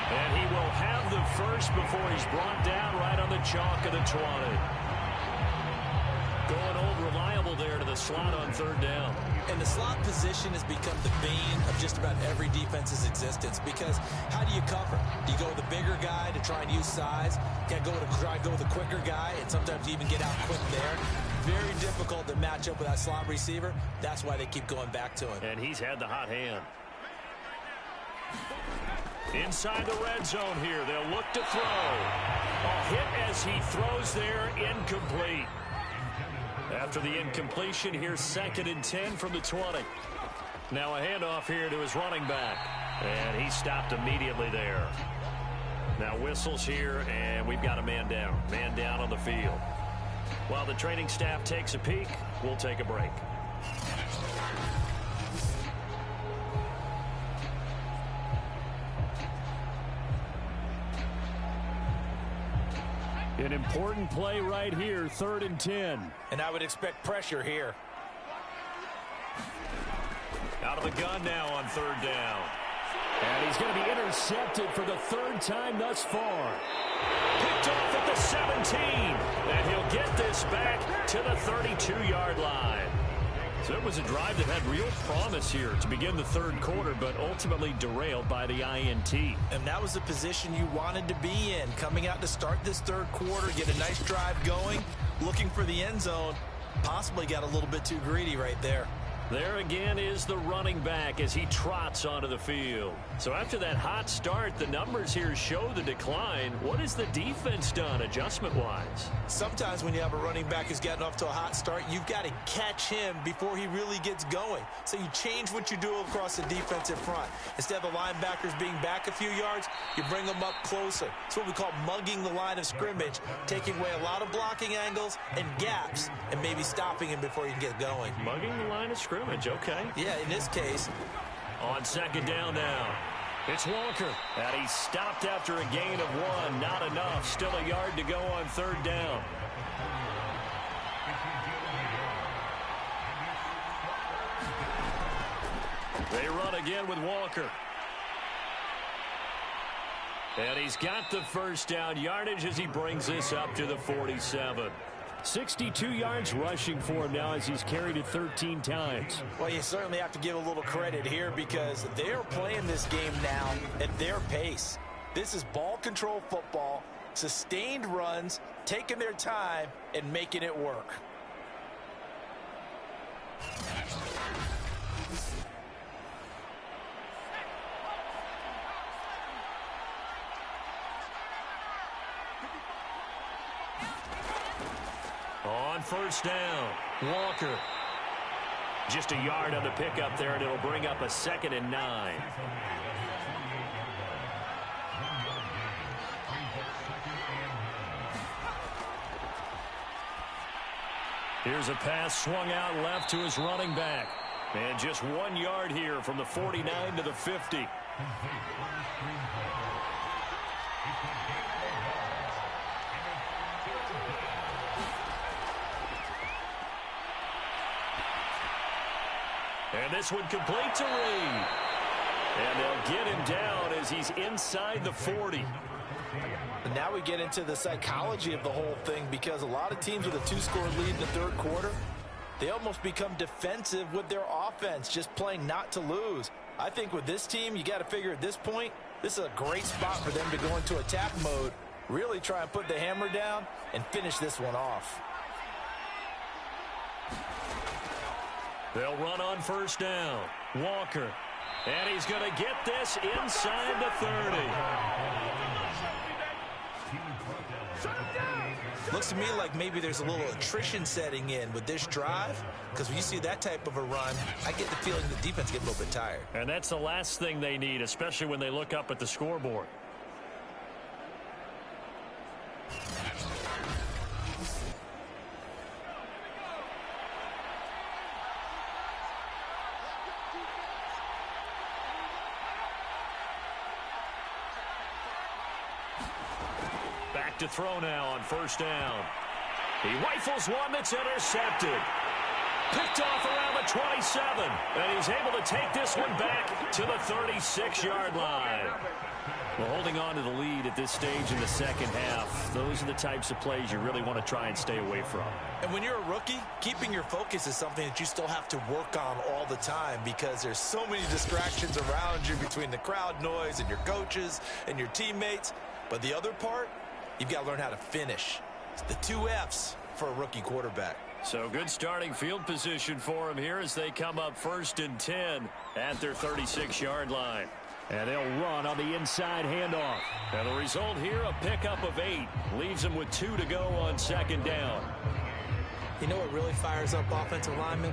And he will have the first before he's brought down right on the chalk of the 20. Going old reliable there to the slot on 3rd down. And the slot position has become the bane of just about every defense's existence, because how do you cover? Do you go with the bigger guy to try and use size? You got to try and go with a quicker guy, and sometimes you even get out quick there. Very difficult to match up with that slot receiver. That's why they keep going back to him. And he's had the hot hand. Inside the red zone here, they'll look to throw. A hit as he throws there, incomplete. After the incompletion, here's 2nd and 10 from the 20. Now a handoff here to his running back. And he stopped immediately there. Now whistles here, and we've got a man down. Man down on the field. While the training staff takes a peek, we'll take a break. An important play right here, 3rd and 10. And I would expect pressure here. Out of the gun now on 3rd down. And he's going to be intercepted for the 3rd time thus far. Picked off at the 17. And he'll get this back to the 32-yard line. So it was a drive that had real promise here to begin the 3rd quarter, but ultimately derailed by the INT. And that was the position you wanted to be in, coming out to start this 3rd quarter, get a nice drive going, looking for the end zone. Possibly got a little bit too greedy right there. There again is the running back as he trots onto the field. So after that hot start, the numbers here show the decline. What has the defense done adjustment-wise? Sometimes when you have a running back who's gotten off to a hot start, you've got to catch him before he really gets going. So you change what you do across the defensive front. Instead of the linebackers being back a few yards, you bring them up closer. It's what we call mugging the line of scrimmage, taking away a lot of blocking angles and gaps, and maybe stopping him before you can get going. Mugging the line of scrimmage. Okay. Yeah, in this case. On 2nd down now. It's Walker. And he's stopped after a gain of 1. Not enough. Still a yard to go on 3rd down. They run again with Walker. And he's got the first down yardage as he brings this up to the 47. 62 yards rushing for him now as he's carried it 13 times. Well, you certainly have to give a little credit here because they're playing this game now at their pace. This is ball control football, sustained runs, taking their time, and making it work. On 1st down, Walker. Just a yard on the pickup there, and it'll bring up a 2nd and 9. Here's a pass swung out left to his running back. And just 1 yard here from the 49 to the 50. And this one complete to Reed. And they'll get him down as he's inside the 40. And now we get into the psychology of the whole thing, because a lot of teams with a 2-score lead in the 3rd quarter, they almost become defensive with their offense, just playing not to lose. I think with this team, you got to figure at this point, this is a great spot for them to go into attack mode, really try and put the hammer down and finish this one off. They'll run on 1st down. Walker. And he's going to get this inside the 30. Looks to me like maybe there's a little attrition setting in with this drive, because when you see that type of a run, I get the feeling the defense gets a little bit tired. And that's the last thing they need, especially when they look up at the scoreboard. to throw now on first down. He rifles one that's intercepted. Picked off around the 27. And he's able to take this one back to the 36-yard line. Well, holding on to the lead at this stage in the second half, those are the types of plays you really want to try and stay away from. And when you're a rookie, keeping your focus is something that you still have to work on all the time because there's so many distractions around you between the crowd noise and your coaches and your teammates. But the other part, you've got to learn how to finish. It's the 2 F's for a rookie quarterback. So good starting field position for him here as they come up 1st and 10 at their 36-yard line. And they'll run on the inside handoff. And the result here, a pickup of 8. Leaves them with 2 to go on 2nd down. You know what really fires up offensive linemen?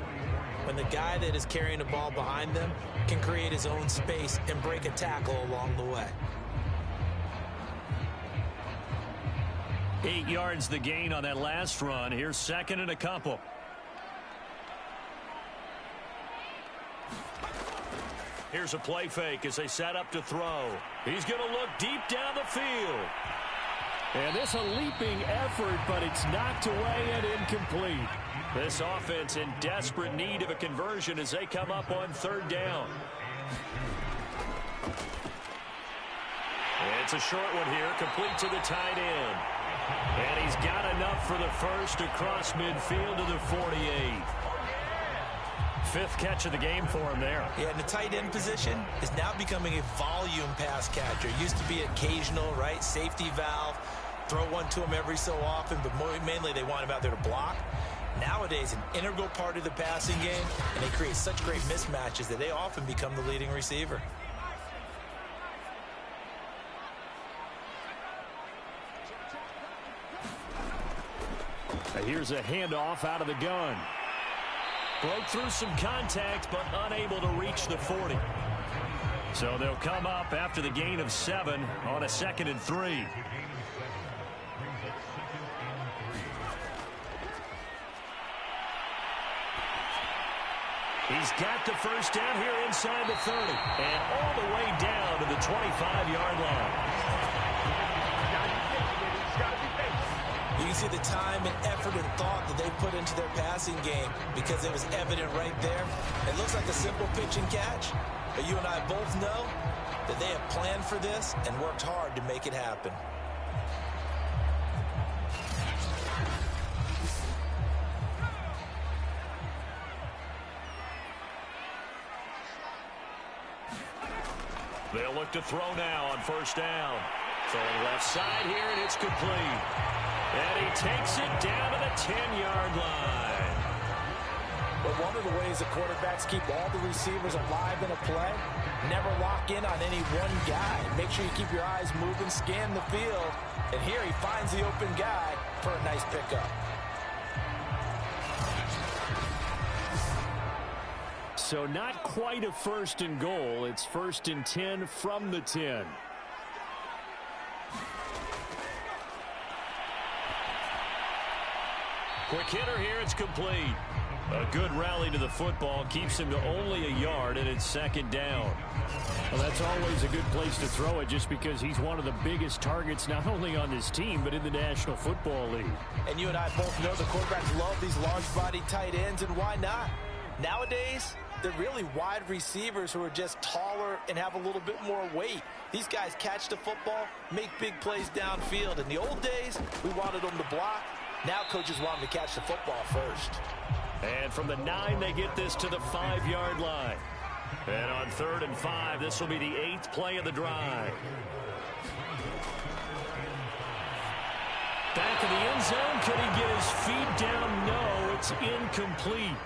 When the guy that is carrying the ball behind them can create his own space and break a tackle along the way. 8 yards the gain on that last run. Here's 2nd and a couple. Here's a play fake as they set up to throw. He's going to look deep down the field. And this a leaping effort, but it's knocked away and incomplete. This offense in desperate need of a conversion as they come up on 3rd down. It's a short one here, complete to the tight end. And he's got enough for the first across midfield to the 48. 5th catch of the game for him there. Yeah, and the tight end position is now becoming a volume pass catcher. Used to be occasional, right? Safety valve. Throw one to him every so often, but mainly they want him out there to block. Nowadays, an integral part of the passing game, and they create such great mismatches that they often become the leading receiver. Here's a handoff out of the gun. Broke through some contact, but unable to reach the 40. So they'll come up after the gain of 7 on a 2nd and 3. He's got the first down here inside the 30. And all the way down to the 25-yard line. You can see the time and effort and thought that they put into their passing game because it was evident right there. It looks like a simple pitch and catch, but you and I both know that they have planned for this and worked hard to make it happen. They'll look to throw now on first down. Throwing left side here, and it's complete. And he takes it down to the 10-yard line. But one of the ways the quarterbacks keep all the receivers alive in a play, never lock in on any one guy. Make sure you keep your eyes moving, scan the field. And here he finds the open guy for a nice pickup. So not quite a 1st and goal. It's 1st and 10 from the 10. Quick hitter here, it's complete. A good rally to the football keeps him to only a yard, and it's 2nd down. Well, that's always a good place to throw it just because he's one of the biggest targets not only on this team but in the National Football League. And you and I both know the quarterbacks love these large-bodied tight ends, and why not? Nowadays, they're really wide receivers who are just taller and have a little bit more weight. These guys catch the football, make big plays downfield. In the old days, we wanted them to block. Now coaches want them to catch the football first. And from the 9, they get this to the 5-yard line. And on 3rd and 5, this will be the 8th play of the drive. Back in the end zone, could he get his feet down? No, it's incomplete.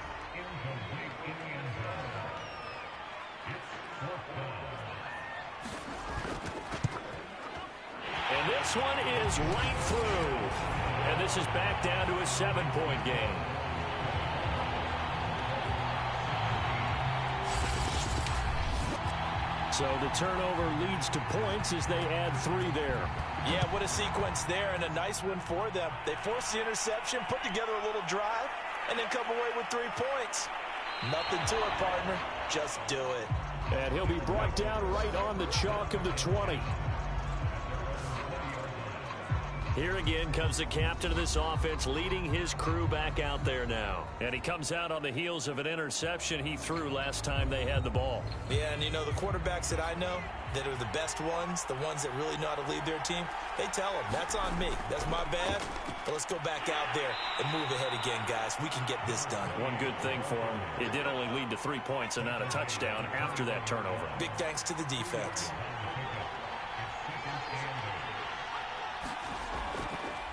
And this one is right through. And this is back down to a 7-point game. So the turnover leads to points as they add 3 there. Yeah, what a sequence there, and a nice one for them. They force the interception, put together a little drive, and then come away with 3 points. Nothing to it, partner. Just do it. And he'll be brought down right on the chalk of the 20. Here again comes the captain of this offense, leading his crew back out there now. And he comes out on the heels of an interception he threw last time they had the ball. Yeah, and you know, the quarterbacks that I know that are the best ones, the ones that really know how to lead their team, they tell them, that's on me. That's my bad. But let's go back out there and move ahead again, guys. We can get this done. One good thing for him, it did only lead to 3 points and not a touchdown after that turnover. Big thanks to the defense.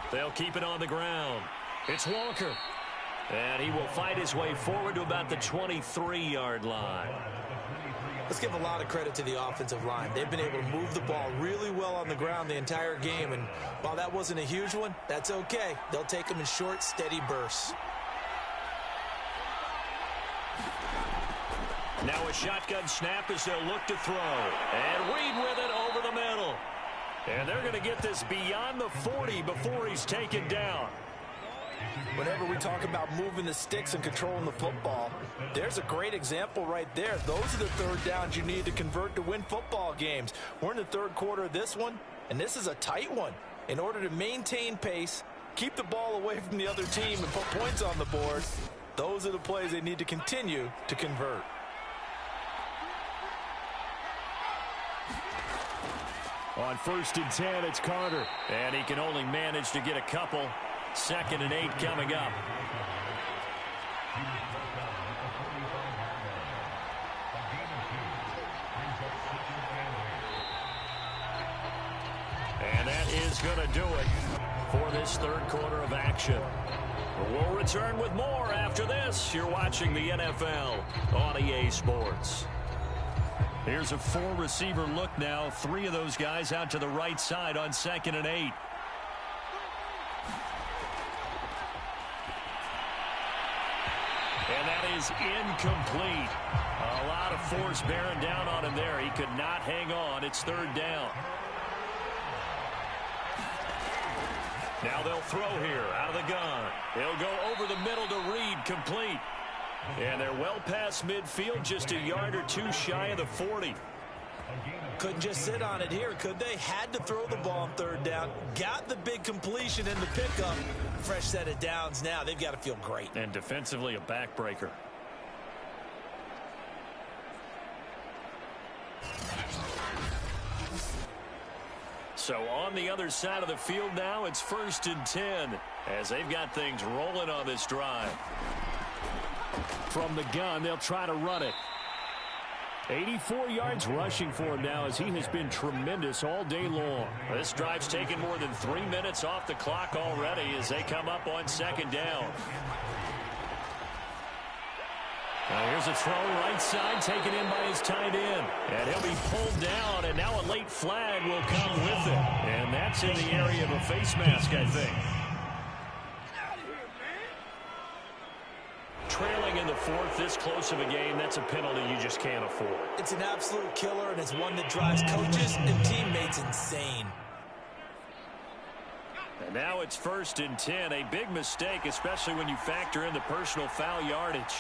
They'll keep it on the ground. It's Walker. And he will fight his way forward to about the 23-yard line. Let's give a lot of credit to the offensive line. They've been able to move the ball really well on the ground the entire game. And while that wasn't a huge one, that's okay. They'll take them in short, steady bursts. Now a shotgun snap as they'll look to throw. And Reed with it over the middle. And they're going to get this beyond the 40 before he's taken down. Whenever we talk about moving the sticks and controlling the football, there's a great example right there. Those are the third downs you need to convert to win football games. We're in the third quarter of this one, and this is a tight one. In order to maintain pace, keep the ball away from the other team, and put points on the board, those are the plays they need to continue to convert. On 1st and 10, it's Carter. And he can only manage to get a couple. 2nd and 8 coming up. And that is going to do it for this third quarter of action. We'll return with more after this. You're watching the NFL on EA Sports. Here's a 4-receiver look now. 3 of those guys out to the right side on 2nd and 8. And that is incomplete. A lot of force bearing down on him there. He could not hang on. It's 3rd down. Now they'll throw here out of the gun. He'll go over the middle to Reed, complete. And they're well past midfield, just a yard or 2 shy of the 40. Couldn't just sit on it here, could they? Had to throw the ball on 3rd down. Got the big completion in the pickup. Fresh set of downs now. They've got to feel great. And defensively, a backbreaker. So on the other side of the field now, it's 1st and 10 as they've got things rolling on this drive. From the gun, they'll try to run it. 84 yards rushing for him now as he has been tremendous all day long. This drive's taken more than 3 minutes off the clock already as they come up on 2nd down. Now here's a throw right side taken in by his tight end. And he'll be pulled down, and now a late flag will come with it. And that's in the area of a face mask, I think. Trailing in the 4th, this close of a game, that's a penalty you just can't afford. It's an absolute killer, and it's one that drives coaches and teammates insane. And now it's 1st and 10, a big mistake, especially when you factor in the personal foul yardage.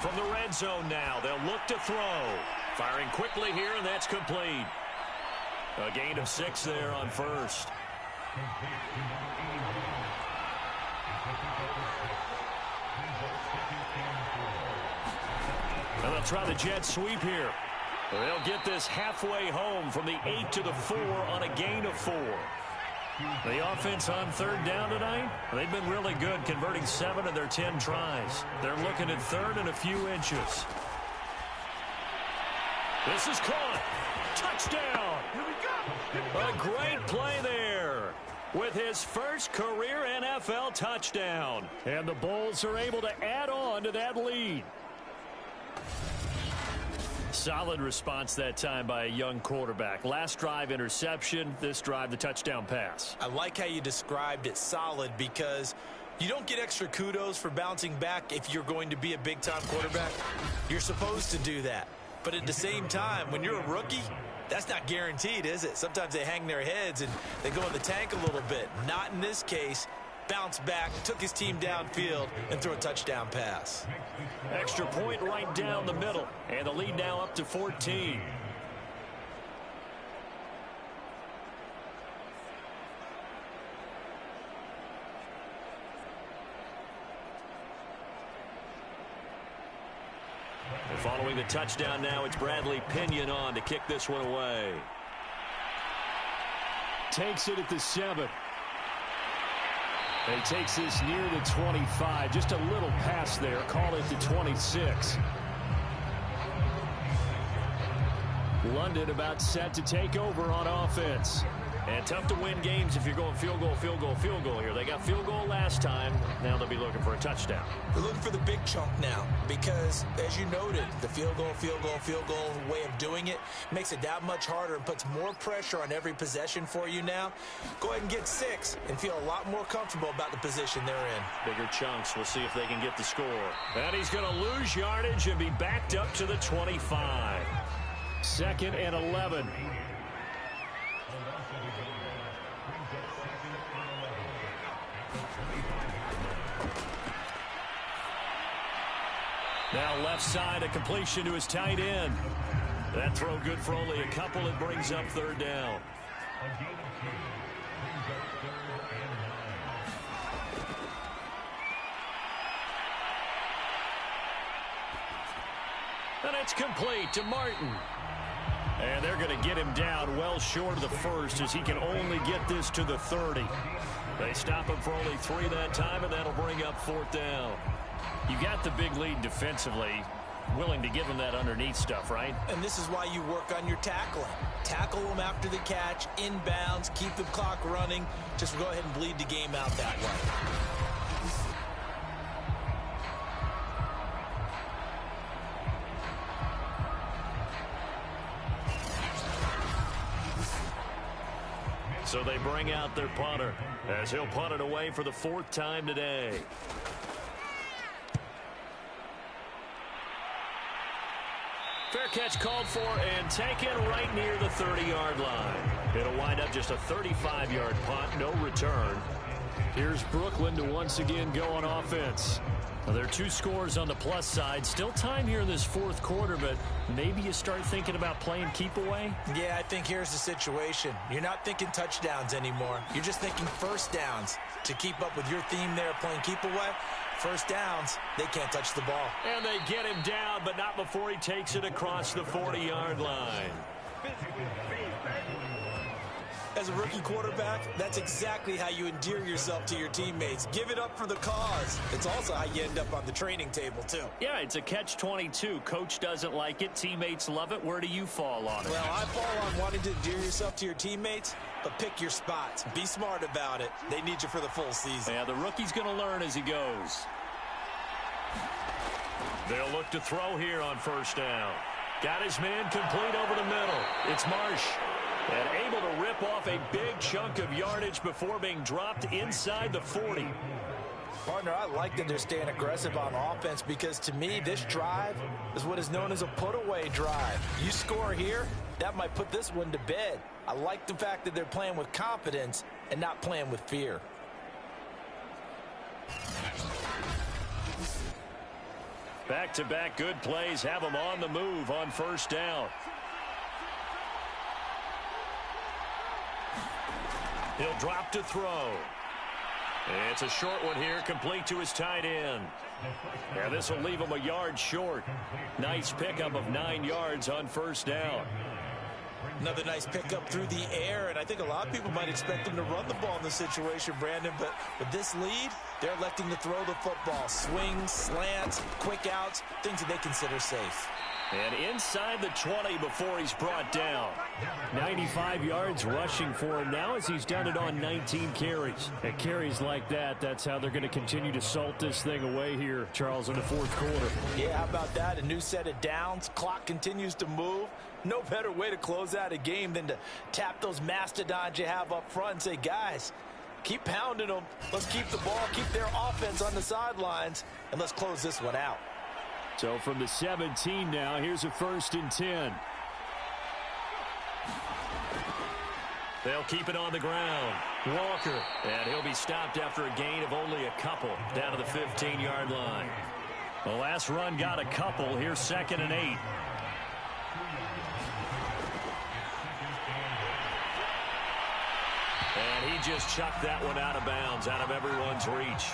From the red zone now, they'll look to throw. Firing quickly here, and that's complete. A gain of 6 there on 1st. And they'll try the jet sweep here. They'll get this halfway home from the 8 to the 4 on a gain of 4. The offense on 3rd down tonight, they've been really good, converting 7 of their 10 tries. They're looking at 3rd and a few inches. This is caught. Touchdown. A great play there with his first career NFL touchdown. And the Bulls are able to add on to that lead. Solid response that time by a young quarterback. Last drive, interception. This drive, the touchdown pass. I like how you described it, solid, because you don't get extra kudos for bouncing back if you're going to be a big-time quarterback. You're supposed to do that. But at the same time, when you're a rookie, that's not guaranteed, is it? Sometimes they hang their heads and they go in the tank a little bit. Not in this case. Bounced back, took his team downfield, and threw a touchdown pass. Extra point right down the middle. And the lead now up to 14. Following the touchdown now, it's Bradley Pinion on to kick this one away. Takes it at the 7. He takes this near the 25. Just a little pass there. Call it the 26. London about set to take over on offense. And tough to win games if you're going field goal, field goal, field goal here. They got field goal last time. Now they'll be looking for a touchdown. They're looking for the big chunk now because, as you noted, the field goal way of doing it makes it that much harder and puts more pressure on every possession for you now. Go ahead and get 6 and feel a lot more comfortable about the position they're in. Bigger chunks. We'll see if they can get the score. And he's going to lose yardage and be backed up to the 25. 2nd and 11. Now left side, a completion to his tight end. That throw good for only a couple. It brings up 3rd down. And it's complete to Martin. And they're going to get him down well short of the first as he can only get this to the 30. They stop him for only 3 that time, and that'll bring up 4th down. You got the big lead defensively, willing to give him that underneath stuff, right? And this is why you work on your tackling. Tackle them after the catch, inbounds, keep the clock running. Just go ahead and bleed the game out that way. So they bring out their punter as he'll punt it away for the 4th time today. Fair catch called for and taken right near the 30-yard line. It'll wind up just a 35-yard punt, no return. Here's Brooklyn to once again go on offense. Well, there are 2 scores on the plus side. Still time here in this 4th quarter, but maybe you start thinking about playing keep away? Yeah, I think here's the situation. You're not thinking touchdowns anymore. You're just thinking first downs. To keep up with your theme there, playing keep away, first downs, they can't touch the ball. And they get him down, but not before he takes it across the 40-yard line. As a rookie quarterback, that's exactly how you endear yourself to your teammates. Give it up for the cause. It's also how you end up on the training table, too. Yeah, it's a catch-22. Coach doesn't like it. Teammates love it. Where do you fall on it? Well, I fall on wanting to endear yourself to your teammates, but pick your spots. Be smart about it. They need you for the full season. Yeah, the rookie's going to learn as he goes. They'll look to throw here on 1st down. Got his man complete over the middle. It's Marsh. And able to rip off a big chunk of yardage before being dropped inside the 40. Partner, I like that they're staying aggressive on offense because, to me, this drive is what is known as a put-away drive. You score here, that might put this one to bed. I like the fact that they're playing with confidence and not playing with fear. Back-to-back good plays have them on the move on 1st down. He'll drop to throw. It's a short one here, complete to his tight end. Yeah, this will leave him a yard short. Nice pickup of 9 yards on 1st down. Another nice pickup through the air, and I think a lot of people might expect them to run the ball in this situation, Brandon, but with this lead, they're electing to throw the football. Swings, slants, quick outs, things that they consider safe. And inside the 20 before he's brought down. 95 yards rushing for him now as he's done it on 19 carries. At carries like that, that's how they're going to continue to salt this thing away here, Charles, in the 4th quarter. Yeah, how about that? A new set of downs. Clock continues to move. No better way to close out a game than to tap those mastodons you have up front and say, guys, keep pounding them. Let's keep the ball, keep their offense on the sidelines, and let's close this one out. So from the 17 now, here's a 1st and 10. They'll keep it on the ground. Walker, and he'll be stopped after a gain of only a couple down to the 15-yard line. The last run got a couple. Here's 2nd and 8. And he just chucked that one out of bounds, out of everyone's reach.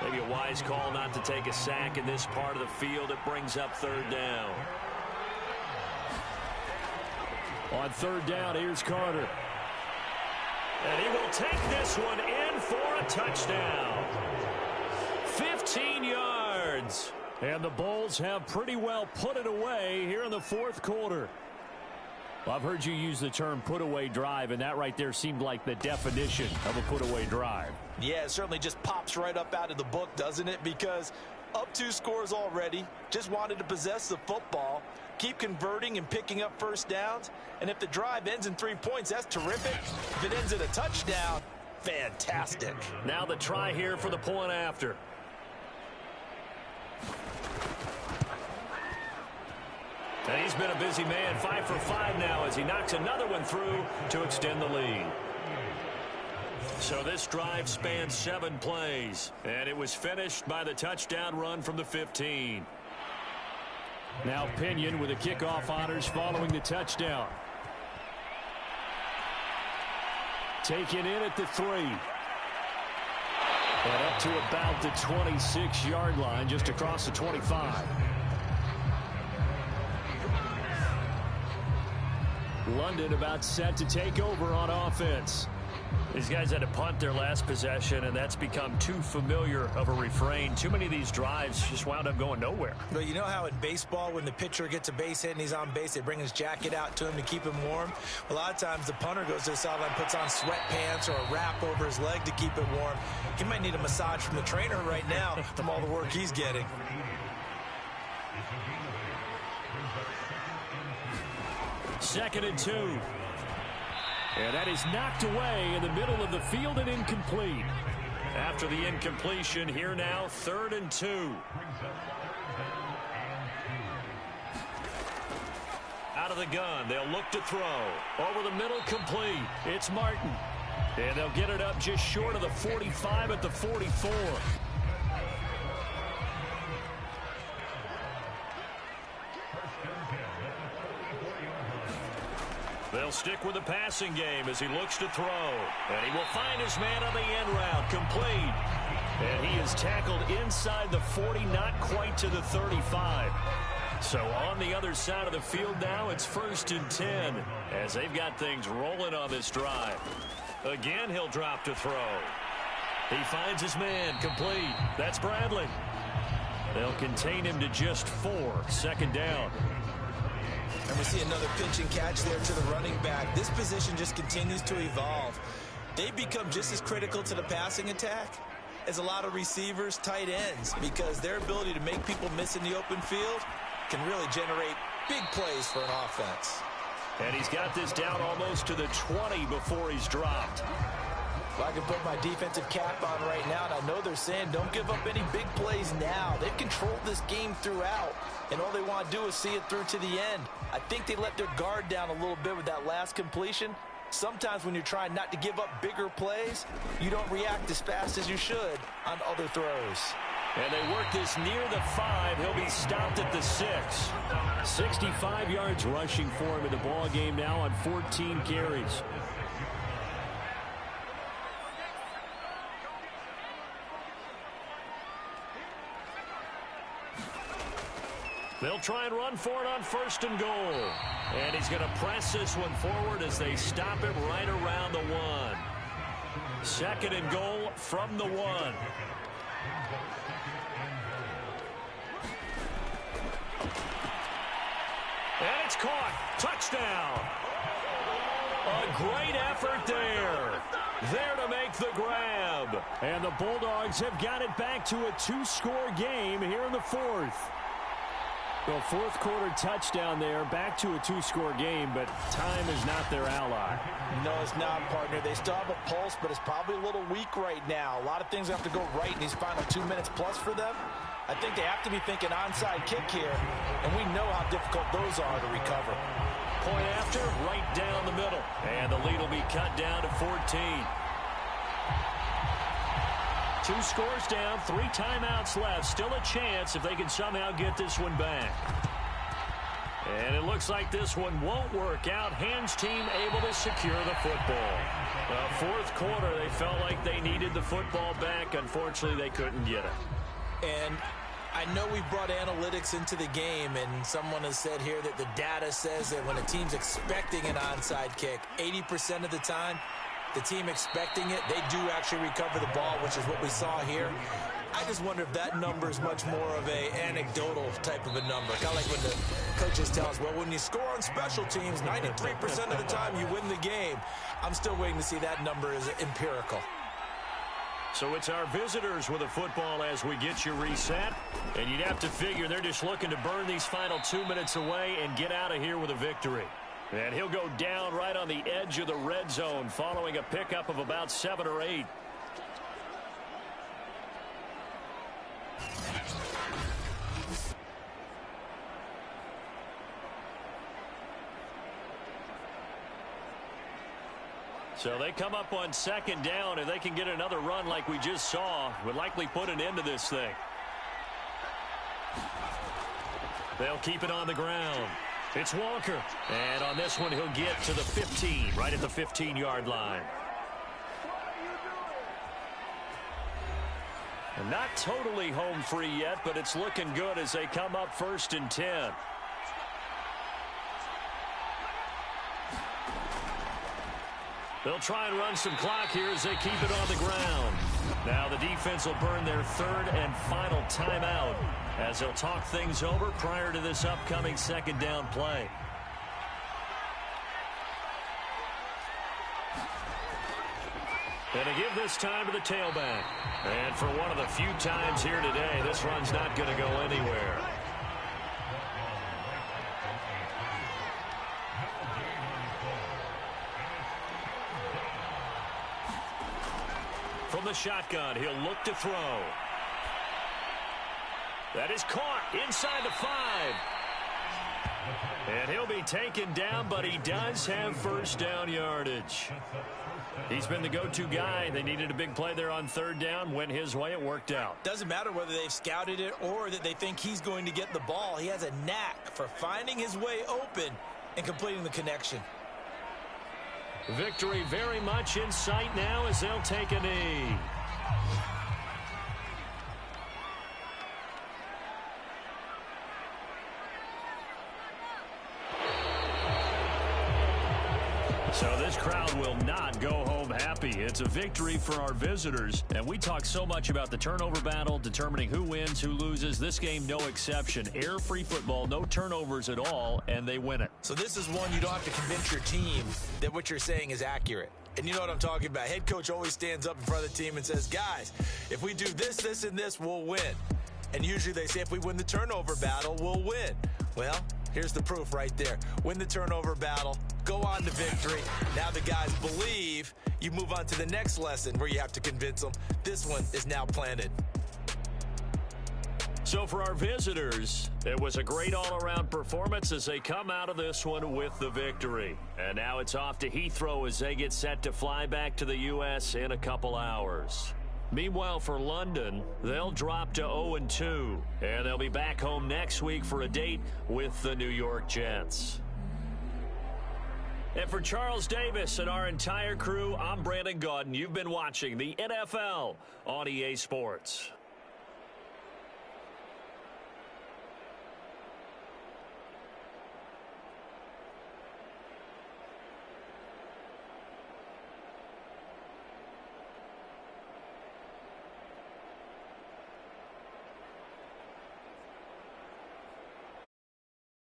Maybe a wise call not to take a sack in this part of the field. It brings up third down. On third down, here's Carter. And he will take this one in for a touchdown. 15 yards. And the Bulls have pretty well put it away here in the fourth quarter. Well, I've heard you use the term put-away drive, and that right there seemed like the definition of a put-away drive. Yeah, it certainly just pops right up out of the book, doesn't it? Because up 2 scores already, just wanted to possess the football, keep converting and picking up first downs. And if the drive ends in 3 points, that's terrific. If it ends in a touchdown, fantastic. Now the try here for the point after. And he's been a busy man, 5 for 5 now as he knocks another one through to extend the lead. So this drive spans 7 plays, and it was finished by the touchdown run from the 15. Now Pinion with the kickoff honors following the touchdown. Taken in at the 3. And up to about the 26-yard line, just across the 25. London about set to take over on offense. These guys had to punt their last possession, and that's become too familiar of a refrain. Too many of these drives just wound up going nowhere. But you know how in baseball, when the pitcher gets a base hit and he's on base, they bring his jacket out to him to keep him warm? A lot of times the punter goes to the sideline, puts on sweatpants or a wrap over his leg to keep it warm. He might need a massage from the trainer right now from all the work he's getting. Second and 2. And that is knocked away in the middle of the field and incomplete. After the incompletion, here now, 3rd and 2. Out of the gun, they'll look to throw. Over the middle, complete. It's Martin. And they'll get it up just short of the 45 at the 44. They'll stick with the passing game as he looks to throw. And he will find his man on the end route. Complete. And he is tackled inside the 40, not quite to the 35. So on the other side of the field now, it's 1st and 10 as they've got things rolling on this drive. Again, he'll drop to throw. He finds his man. Complete. That's Bradley. They'll contain him to just 4. 2nd down. And we see another pitch and catch there to the running back. This position just continues to evolve. They become just as critical to the passing attack as a lot of receivers, tight ends, because their ability to make people miss in the open field can really generate big plays for an offense. And he's got this down almost to the 20 before he's dropped. Well, I can put my defensive cap on right now, and I know they're saying don't give up any big plays now. They've controlled this game throughout, and all they want to do is see it through to the end. I think they let their guard down a little bit with that last completion. Sometimes when you're trying not to give up bigger plays, you don't react as fast as you should on other throws. And they work this near the 5. He'll be stopped at the 6. 65 yards rushing for him in the ball game now on 14 carries. They'll try and run for it on 1st and goal. And he's going to press this one forward as they stop him right around the 1. 2nd and goal from the 1. And it's caught. Touchdown. A great effort there. There to make the grab. And the Bulldogs have got it back to a 2-score game here in the 4th. The 4th quarter touchdown there, back to a 2-score game, but time is not their ally. No, it's not, partner. They still have a pulse, but it's probably a little weak right now. A lot of things have to go right in these final 2 minutes plus for them. I think they have to be thinking onside kick here, and we know how difficult those are to recover. Point after, right down the middle. And the lead will be cut down to 14. 2 scores down, 3 timeouts left. Still a chance if they can somehow get this one back. And it looks like this one won't work out. Hans team able to secure the football. Fourth quarter, they felt like they needed the football back. Unfortunately, they couldn't get it. And I know we brought analytics into the game, and someone has said here that the data says that when a team's expecting an onside kick, 80% of the time, the team expecting it, they do actually recover the ball, which is what we saw here. I just wonder if that number is much more of a anecdotal type of a number. Kind of like when the coaches tell us, well, when you score on special teams, 93% of the time you win the game. I'm still waiting to see that number is empirical. So it's our visitors with the football as we get you reset. And you'd have to figure they're just looking to burn these final 2 minutes away and get out of here with a victory. And he'll go down right on the edge of the red zone following a pickup of about 7 or 8. So they come up on second down. If they can get another run like we just saw, would likely put an end to this thing. They'll keep it on the ground. It's Walker. And on this one, he'll get to the 15, right at the 15-yard line. And not totally home free yet, but it's looking good as they come up 1st and 10. They'll try and run some clock here as they keep it on the ground. Now the defense will burn their 3rd and final timeout as they'll talk things over prior to this upcoming 2nd down play. And to give this time to the tailback. And for one of the few times here today, this run's not going to go anywhere. From the shotgun, he'll look to throw. That is caught inside the 5. And he'll be taken down, but he does have 1st down yardage. He's been the go-to guy. They needed a big play there on 3rd down. Went his way. It worked out. Doesn't matter whether they've scouted it or that they think he's going to get the ball. He has a knack for finding his way open and completing the connection. Victory very much in sight now as they'll take a knee. So this crowd will not go home happy. It's a victory for our visitors. And we talk so much about the turnover battle, determining who wins, who loses. This game, no exception. Air-free football, no turnovers at all, and they win it. So this is one you don't have to convince your team that what you're saying is accurate. And you know what I'm talking about. Head coach always stands up in front of the team and says, guys, if we do this, this, and this, we'll win. And usually they say if we win the turnover battle, we'll win. Well, here's the proof right there. Win the turnover battle, go on to victory. Now the guys believe. You move on to the next lesson where you have to convince them. This one is now planted. So for our visitors, it was a great all-around performance as they come out of this one with the victory. And now it's off to Heathrow as they get set to fly back to the U.S. in a couple hours. Meanwhile, for London, they'll drop to 0-2, and they'll be back home next week for a date with the New York Jets. And for Charles Davis and our entire crew, I'm Brandon Gaudin. You've been watching the NFL on EA Sports.